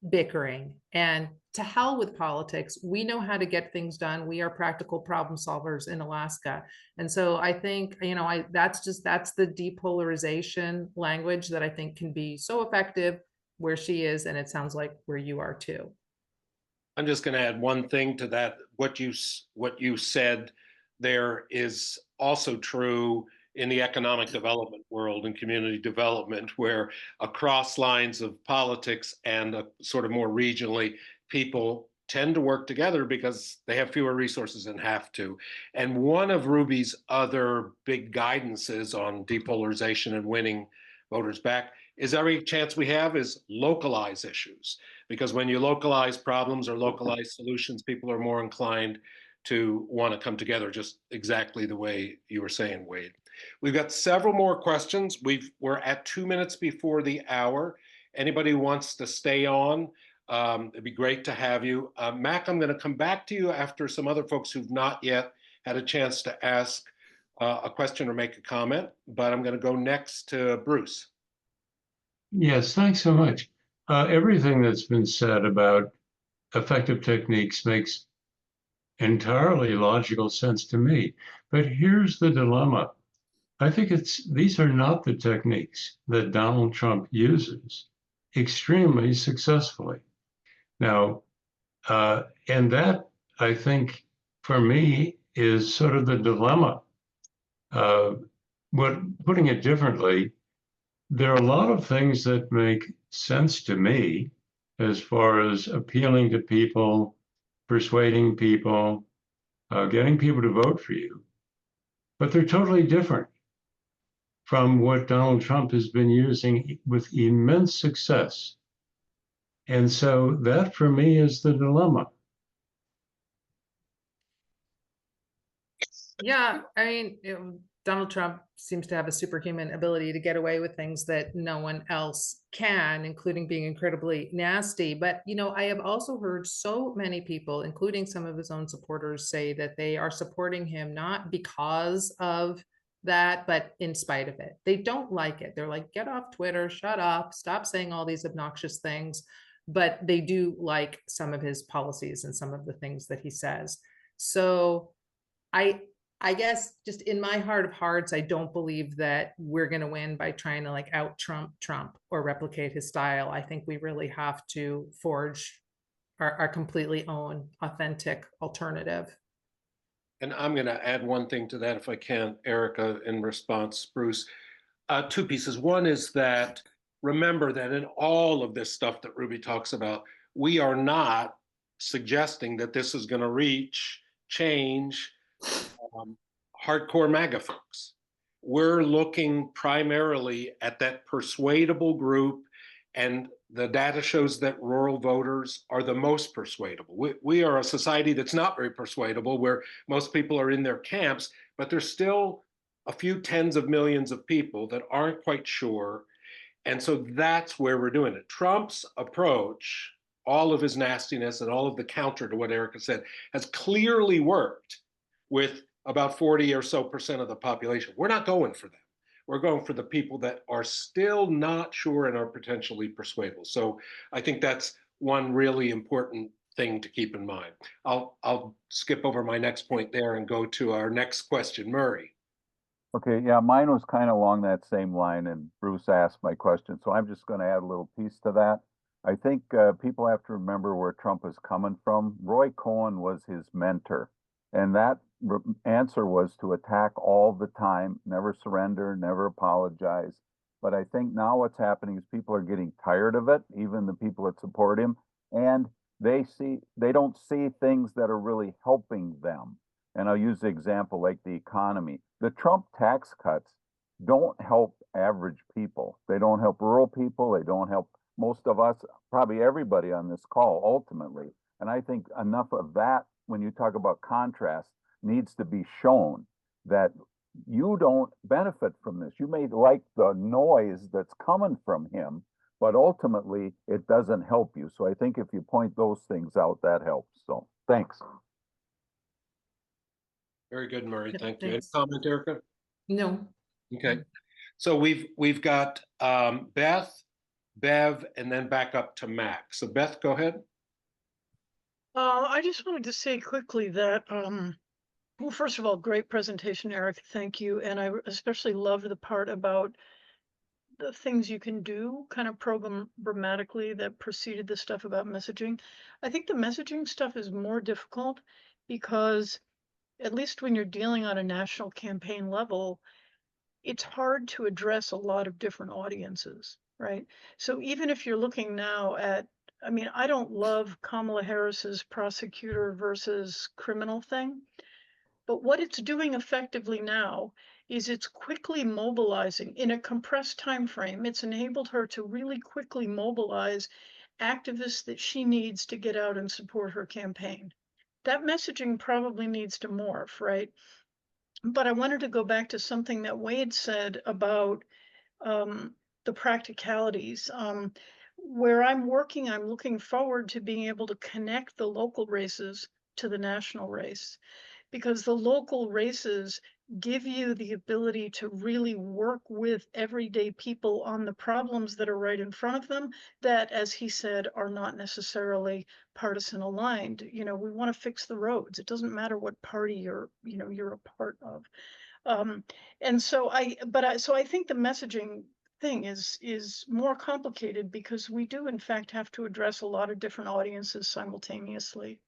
bickering, and to hell with politics. We know how to get things done. We are practical problem solvers in Alaska. And so I think, you know, that's the depolarization language that I think can be so effective where she is. And it sounds like where you are too. I'm just going to add one thing to that. What you said there is also true in the economic development world and community development, where across lines of politics and sort of more regionally, people tend to work together because they have fewer resources and have to. And one of RUBI's other big guidances on depolarization and winning voters back is every chance we have is localize issues. Because when you localize problems or localize solutions, people are more inclined to want to come together, just exactly the way you were saying, Wade. We've got several more questions. We're at 2 minutes before the hour. Anybody who wants to stay on, it'd be great to have you. Mac, I'm going to come back to you after some other folks who've not yet had a chance to ask a question or make a comment, but I'm going to go next to Bruce. Yes, thanks so much. Everything that's been said about effective techniques makes entirely logical sense to me. But here's the dilemma. I think these are not the techniques that Donald Trump uses extremely successfully. Now, and that, I think, for me, is sort of the dilemma. Putting it differently, there are a lot of things that make sense to me as far as appealing to people, persuading people, getting people to vote for you. But they're totally different from what Donald Trump has been using with immense success. And so that for me is the dilemma. Yeah, I mean, Donald Trump seems to have a superhuman ability to get away with things that no one else can, including being incredibly nasty. But, I have also heard so many people, including some of his own supporters, say that they are supporting him not because of that, but in spite of it. They don't like it. They're like, get off Twitter, shut up, stop saying all these obnoxious things. But they do like some of his policies and some of the things that he says. So I guess just in my heart of hearts, I don't believe that we're going to win by trying to like out Trump or replicate his style. I think we really have to forge our completely own authentic alternative. And I'm going to add one thing to that, if I can, Erica, in response, Bruce. Two pieces. One is that remember that in all of this stuff that RUBI talks about, we are not suggesting that this is going to change hardcore MAGA folks. We're looking primarily at that persuadable group, and the data shows that rural voters are the most persuadable. We are a society that's not very persuadable, where most people are in their camps, but there's still a few tens of millions of people that aren't quite sure. And so that's where we're doing it. Trump's approach, all of his nastiness and all of the counter to what Erica said, has clearly worked with about 40% or so of the population. We're not going for them. We're going for the people that are still not sure and are potentially persuadable. So I think that's one really important thing to keep in mind. I'll skip over my next point there and go to our next question, Murray. Okay, yeah, mine was kind of along that same line, and Bruce asked my question, so I'm just going to add a little piece to that. I think people have to remember where Trump is coming from. Roy Cohn was his mentor, and that answer was to attack all the time, never surrender, never apologize. But I think now what's happening is people are getting tired of it, even the people that support him, and they don't see things that are really helping them. And I'll use the example like the economy. The Trump tax cuts don't help average people. They don't help rural people. They don't help most of us, probably everybody on this call ultimately. And I think enough of that, when you talk about contrast, needs to be shown that you don't benefit from this. You may like the noise that's coming from him, but ultimately it doesn't help you. So I think if you point those things out, that helps. So thanks. Very good, Murray. Yep, thank you. Any thanks. comment, Erica? No. Okay. So we've got Beth, Bev, and then back up to Mac. So Beth, go ahead. I just wanted to say quickly that, well, first of all, great presentation, Eric. Thank you. And I especially loved the part about the things you can do kind of programmatically that preceded the stuff about messaging. I think the messaging stuff is more difficult because, at least when you're dealing on a national campaign level, it's hard to address a lot of different audiences, right? So even if you're looking now at, I mean, I don't love Kamala Harris's prosecutor versus criminal thing, but what it's doing effectively now is it's quickly mobilizing in a compressed time frame. It's enabled her to really quickly mobilize activists that she needs to get out and support her campaign. That messaging probably needs to morph, right? But I wanted to go back to something that Wade said about the practicalities. Where I'm working, I'm looking forward to being able to connect the local races to the national race, because the local races give you the ability to really work with everyday people on the problems that are right in front of them that, as he said, are not necessarily partisan aligned. You know, we want to fix the roads. It doesn't matter what party you're a part of. And so I think the messaging thing is more complicated because we do in fact have to address a lot of different audiences simultaneously.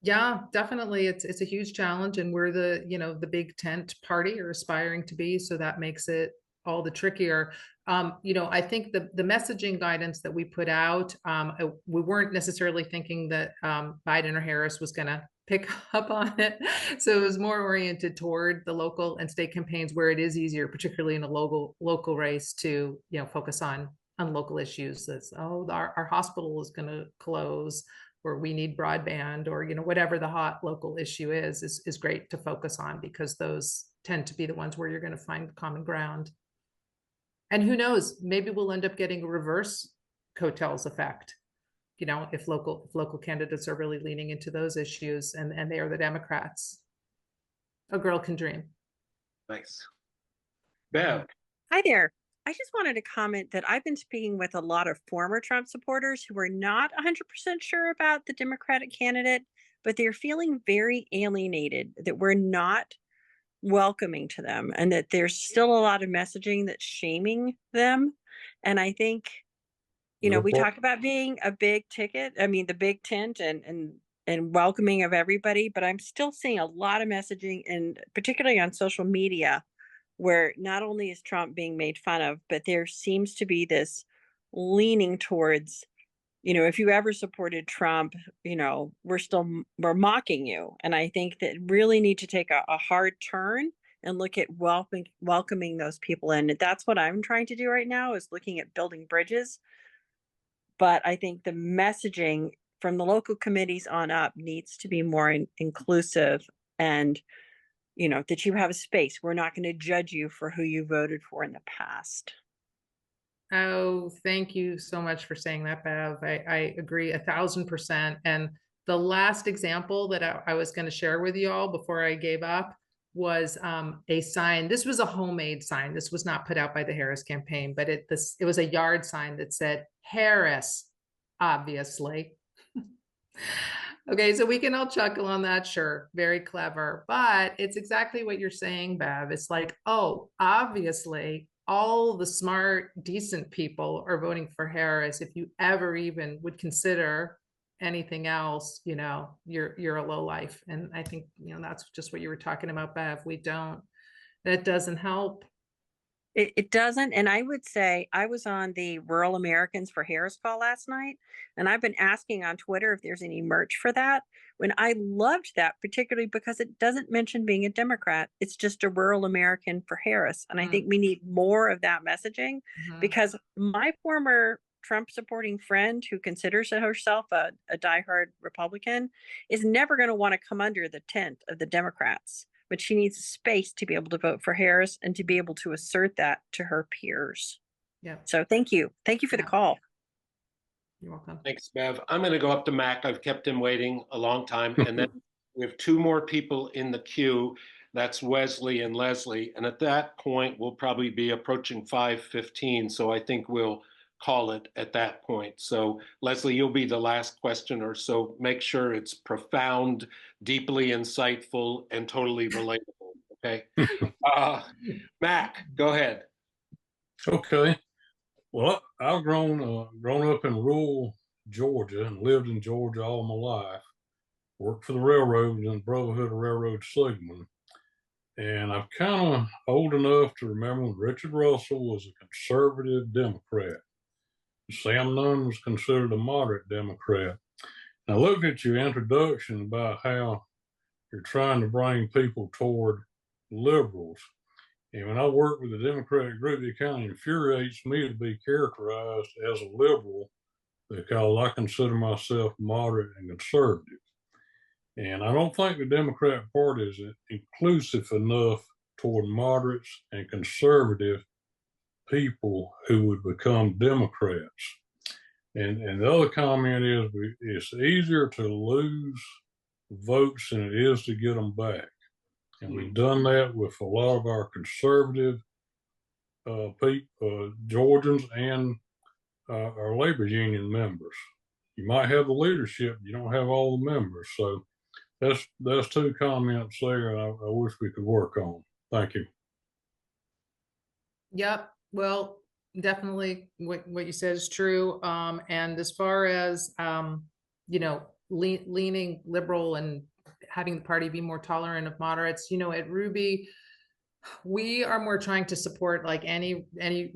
Yeah, definitely. It's a huge challenge, and we're the, the big tent party, or aspiring to be, so that makes it all the trickier. I think the messaging guidance that we put out, we weren't necessarily thinking that Biden or Harris was going to pick up on it. So it was more oriented toward the local and state campaigns, where it is easier, particularly in a local race, to focus on local issues. That's, oh, our hospital is going to close, or we need broadband, or whatever the hot local issue is great to focus on, because those tend to be the ones where you're going to find common ground. And who knows, maybe we'll end up getting a reverse coattails effect, if local candidates are really leaning into those issues, and they are the Democrats. A girl can dream. Nice. Bev. Hi there. I just wanted to comment that I've been speaking with a lot of former Trump supporters who are not 100% sure about the Democratic candidate, but they're feeling very alienated, that we're not welcoming to them, and that there's still a lot of messaging that's shaming them. And I think, we talk about being a big ticket, the big tent and welcoming of everybody, but I'm still seeing a lot of messaging, and particularly on social media, where not only is Trump being made fun of, but there seems to be this leaning towards, if you ever supported Trump, we're mocking you. And I think that really need to take a hard turn and look at welcoming those people in. And that's what I'm trying to do right now, is looking at building bridges. But I think the messaging from the local committees on up needs to be more inclusive, and that you have a space. We're not going to judge you for who you voted for in the past. Oh, thank you so much for saying that, Bev. I agree 1,000%. And the last example that I was going to share with you all before I gave up was a sign. This was a homemade sign. This was not put out by the Harris campaign, but it was a yard sign that said Harris, obviously. Okay, so we can all chuckle on that, sure, very clever, but it's exactly what you're saying, Bev. It's like, oh, obviously, all the smart, decent people are voting for Harris. If you ever even would consider anything else, you're a lowlife. And I think, that's just what you were talking about, Bev. We don't. That doesn't help. It doesn't. And I would say, I was on the Rural Americans for Harris call last night, and I've been asking on Twitter if there's any merch for that. When I loved that, particularly because it doesn't mention being a Democrat. It's just a rural American for Harris. And I think we need more of that messaging, because my former Trump supporting friend, who considers herself a diehard Republican, is never going to want to come under the tent of the Democrats. But she needs space to be able to vote for Harris and to be able to assert that to her peers. Yeah. So thank you. Thank you for the call. You're welcome. Thanks, Bev. I'm going to go up to Mac. I've kept him waiting a long time. And then we have two more people in the queue. That's Wesley and Leslie. And at that point, we'll probably be approaching 5:15. So I think we'll call it at that point. So Leslie, you'll be the last questioner. So make sure it's profound, deeply insightful, and totally relatable. Okay. Mac, go ahead. Okay. Well, I've grown up in rural Georgia and lived in Georgia all my life. Worked for the railroad and Brotherhood of Railroad Signalmen. And I'm kind of old enough to remember when Richard Russell was a conservative Democrat. Sam Nunn was considered a moderate Democrat. I looked at your introduction about how you're trying to bring people toward liberals. And when I work with the Democratic group, it kind of infuriates me to be characterized as a liberal, because I consider myself moderate and conservative. And I don't think the Democrat Party is inclusive enough toward moderates and conservative people who would become Democrats. And the other comment is, it's easier to lose votes than it is to get them back. And we've done that with a lot of our conservative Georgians and our labor union members. You might have the leadership, you don't have all the members. So that's two comments there I wish we could work on. Thank you. Yep. Well, definitely what you said is true. And as far as, you know, leaning liberal and having the party be more tolerant of moderates, you know, at RUBI, we are more trying to support like any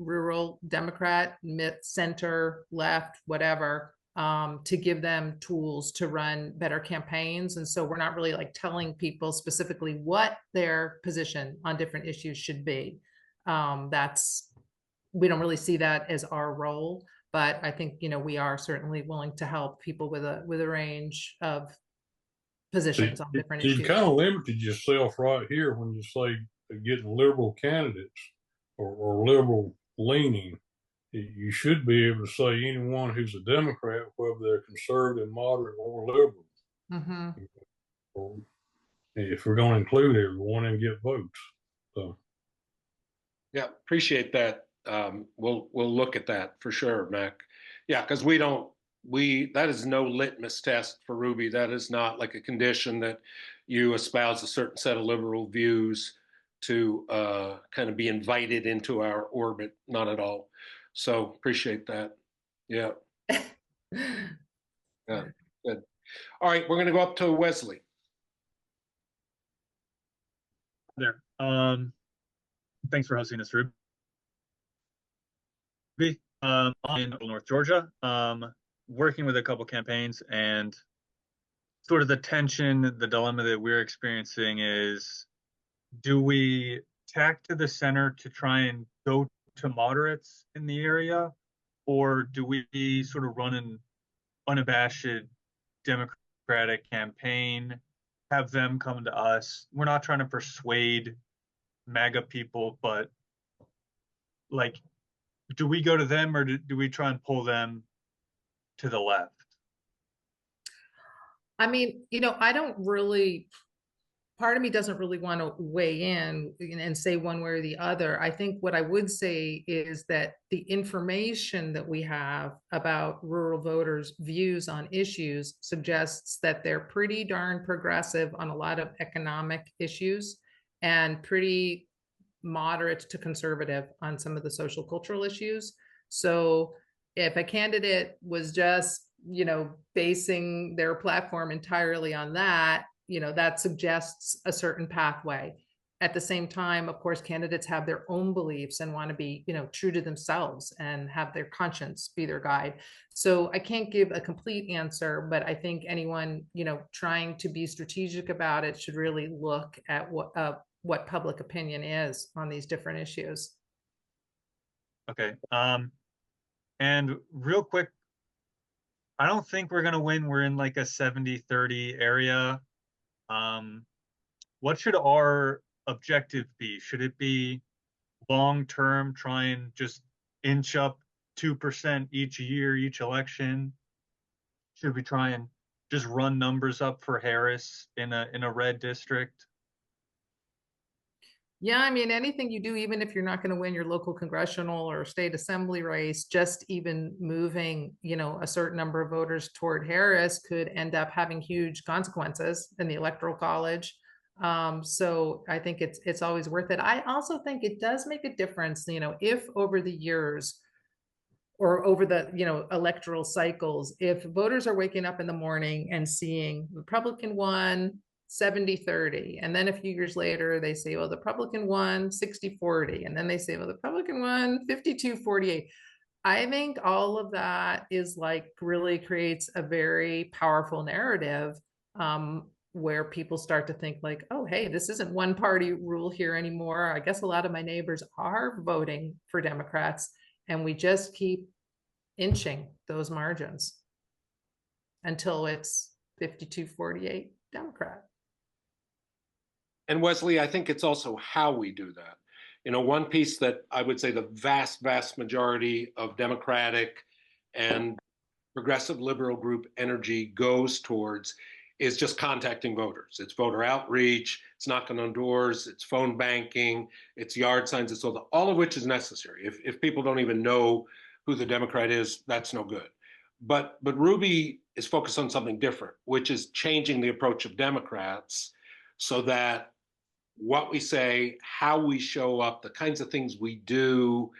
rural Democrat, center, left, whatever, to give them tools to run better campaigns. And so we're not really like telling people specifically what their position on different issues should be. We don't really see that as our role, but I think, you know, we are certainly willing to help people with a range of positions on different issues. You kind of limited yourself right here when you say getting liberal candidates or liberal leaning. You should be able to say anyone who's a Democrat, whether they're conservative, moderate, or liberal. Mm-hmm. Or if we're going to include everyone and get votes. So, yeah, appreciate that. We'll look at that for sure, Mac. Yeah, because that is no litmus test for RUBI. That is not like a condition that you espouse a certain set of liberal views to kind of be invited into our orbit. Not at all. So appreciate that. Yeah. Yeah. Good. All right, we're going to go up to Wesley. There. Thanks for hosting this, RUBI. I'm in North Georgia, working with a couple campaigns, and sort of the tension, the dilemma that we're experiencing is, do we tack to the center to try and go to moderates in the area, or do we sort of run an unabashed Democratic campaign, have them come to us? We're not trying to persuade MAGA people, but like, do we go to them, or do we try and pull them to the left? I mean, you know, part of me doesn't really want to weigh in and say one way or the other. I think what I would say is that the information that we have about rural voters' views on issues suggests that they're pretty darn progressive on a lot of economic issues and pretty moderate to conservative on some of the social cultural issues. So if a candidate was just, you know, basing their platform entirely on that, you know, that suggests a certain pathway. At the same time, of course, candidates have their own beliefs and want to be, you know, true to themselves and have their conscience be their guide. So I can't give a complete answer, but I think anyone, you know, trying to be strategic about it should really look at what public opinion is on these different issues. Okay. And real quick, I don't think we're going to win. We're in like a 70-30 area. What should our objective be? Should it be long-term, try and just inch up 2% each year, each election? Should we try and just run numbers up for Harris in a red district? Yeah, I mean, anything you do, even if you're not going to win your local congressional or state assembly race, just even moving, you know, a certain number of voters toward Harris could end up having huge consequences in the Electoral College. So I think it's always worth it. I also think it does make a difference, you know, if over the years or over the, you know, electoral cycles, if voters are waking up in the morning and seeing Republican won 70-30, and then a few years later they say, well, the Republican won 60-40, and then they say, well, the Republican won 52-48. I think all of that is like really creates a very powerful narrative where people start to think like, oh, hey, this isn't one party rule here anymore. I guess a lot of my neighbors are voting for Democrats, and we just keep inching those margins until it's 52-48 Democrat. And Wesley, I think it's also how we do that. You know, one piece that I would say the vast, vast majority of Democratic and progressive liberal group energy goes towards is just contacting voters. It's voter outreach, it's knocking on doors, it's phone banking, it's yard signs, it's all of which is necessary. If people don't even know who the Democrat is, that's no good. But RUBI is focused on something different, which is changing the approach of Democrats so that what we say, how we show up, the kinds of things we do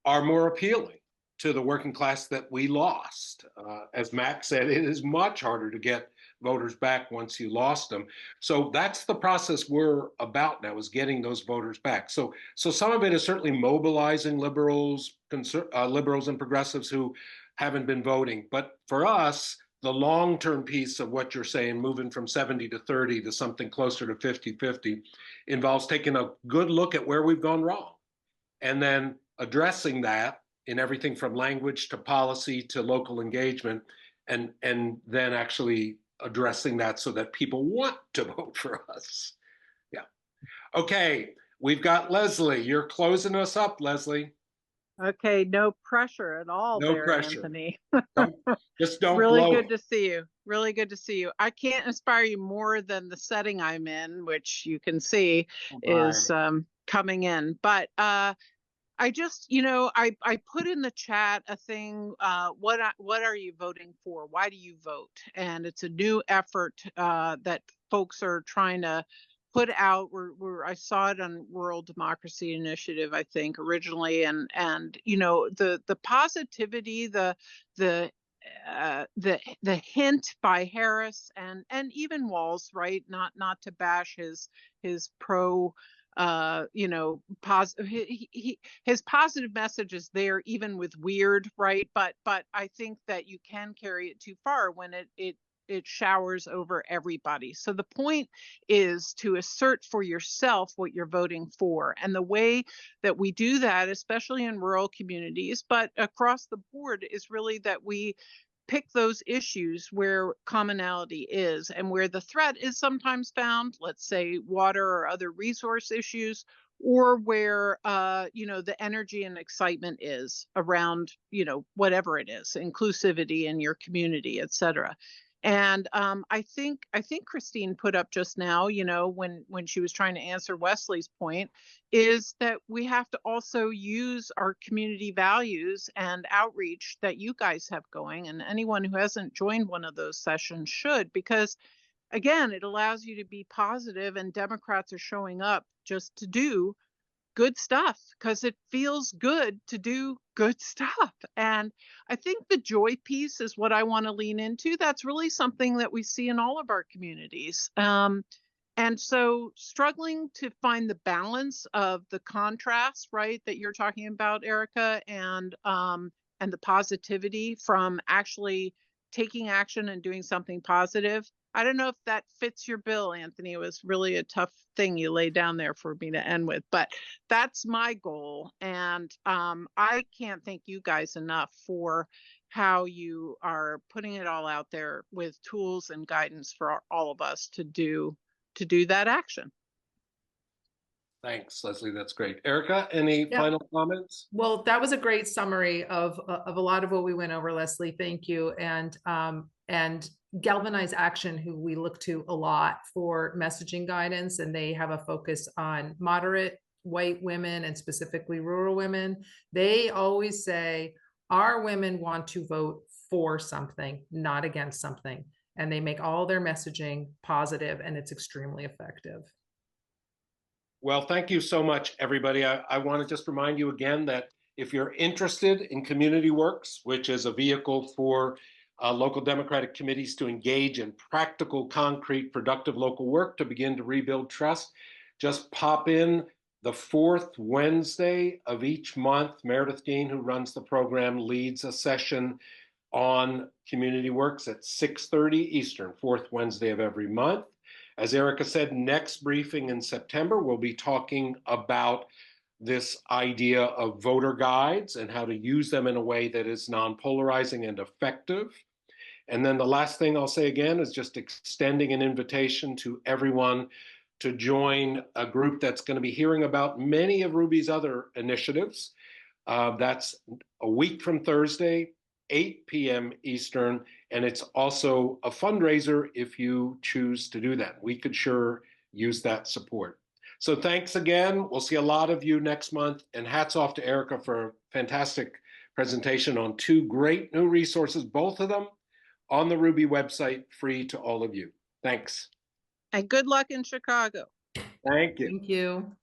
are more appealing to the working class that we lost. As Max said, it is much harder to get voters back once you lost them. So that's the process we're about now, is getting those voters back. So some of it is certainly mobilizing liberals, liberals and progressives who haven't been voting. But for us, the long-term piece of what you're saying, moving from 70 to 30 to something closer to 50-50, involves taking a good look at where we've gone wrong and then addressing that in everything from language to policy to local engagement, and then actually addressing that so that people want to vote for us. Yeah. Okay, we've got Leslie. You're closing us up, Leslie. Okay, no pressure at all No there, pressure. Anthony. Just don't Really blow good it. to see you. Really good to see you. I can't inspire you more than the setting I'm in, which you can see is coming in. But I just, I put in the chat a thing, what are you voting for? Why do you vote? And it's a new effort that folks are trying to put out. I saw it on Rural Democracy Initiative, I think, originally, and the positivity, the hint by Harris and even Walz, right? Not to bash his pro. His positive message is there even with weird, right? But I think that you can carry it too far when it showers over everybody. So the point is to assert for yourself what you're voting for. And the way that we do that, especially in rural communities, but across the board, is really that we pick those issues where commonality is and where the threat is sometimes found, let's say water or other resource issues, or where the energy and excitement is around whatever it is, inclusivity in your community, et cetera. And I think Christine put up just now, when she was trying to answer Wesley's point, is that we have to also use our community values and outreach that you guys have going. And anyone who hasn't joined one of those sessions should, because again, it allows you to be positive, and Democrats are showing up just to do good stuff because it feels good to do good stuff. And I think the joy piece is what I want to lean into. That's really something that we see in all of our communities. And so struggling to find the balance of the contrast, right, that you're talking about, Erica, and the positivity from actually taking action and doing something positive. I don't know if that fits your bill, Anthony. It was really a tough thing you laid down there for me to end with, but that's my goal. And I can't thank you guys enough for how you are putting it all out there with tools and guidance for all of us to do that action. Thanks, Leslie. That's great. Erica, any final comments? Well, that was a great summary of a lot of what we went over, Leslie. Thank you. And Galvanize Action, who we look to a lot for messaging guidance, and they have a focus on moderate white women and specifically rural women. They always say, our women want to vote for something, not against something. And they make all their messaging positive, and it's extremely effective. Well, thank you so much, everybody. I want to just remind you again that if you're interested in Community Works, which is a vehicle for local Democratic committees to engage in practical, concrete, productive local work to begin to rebuild trust, just pop in the fourth Wednesday of each month. Meredith Dean, who runs the program, leads a session on Community Works at 6:30 Eastern, fourth Wednesday of every month. As Erica said, next briefing in September, we'll be talking about this idea of voter guides and how to use them in a way that is non-polarizing and effective. And then the last thing I'll say again is just extending an invitation to everyone to join a group that's going to be hearing about many of RUBI's other initiatives. That's a week from Thursday, 8 p.m. Eastern. And it's also a fundraiser if you choose to do that. We could sure use that support. So thanks again. We'll see a lot of you next month. And hats off to Erica for a fantastic presentation on 2 great new resources, both of them on the RUBI website, free to all of you. Thanks. And good luck in Chicago. Thank you. Thank you.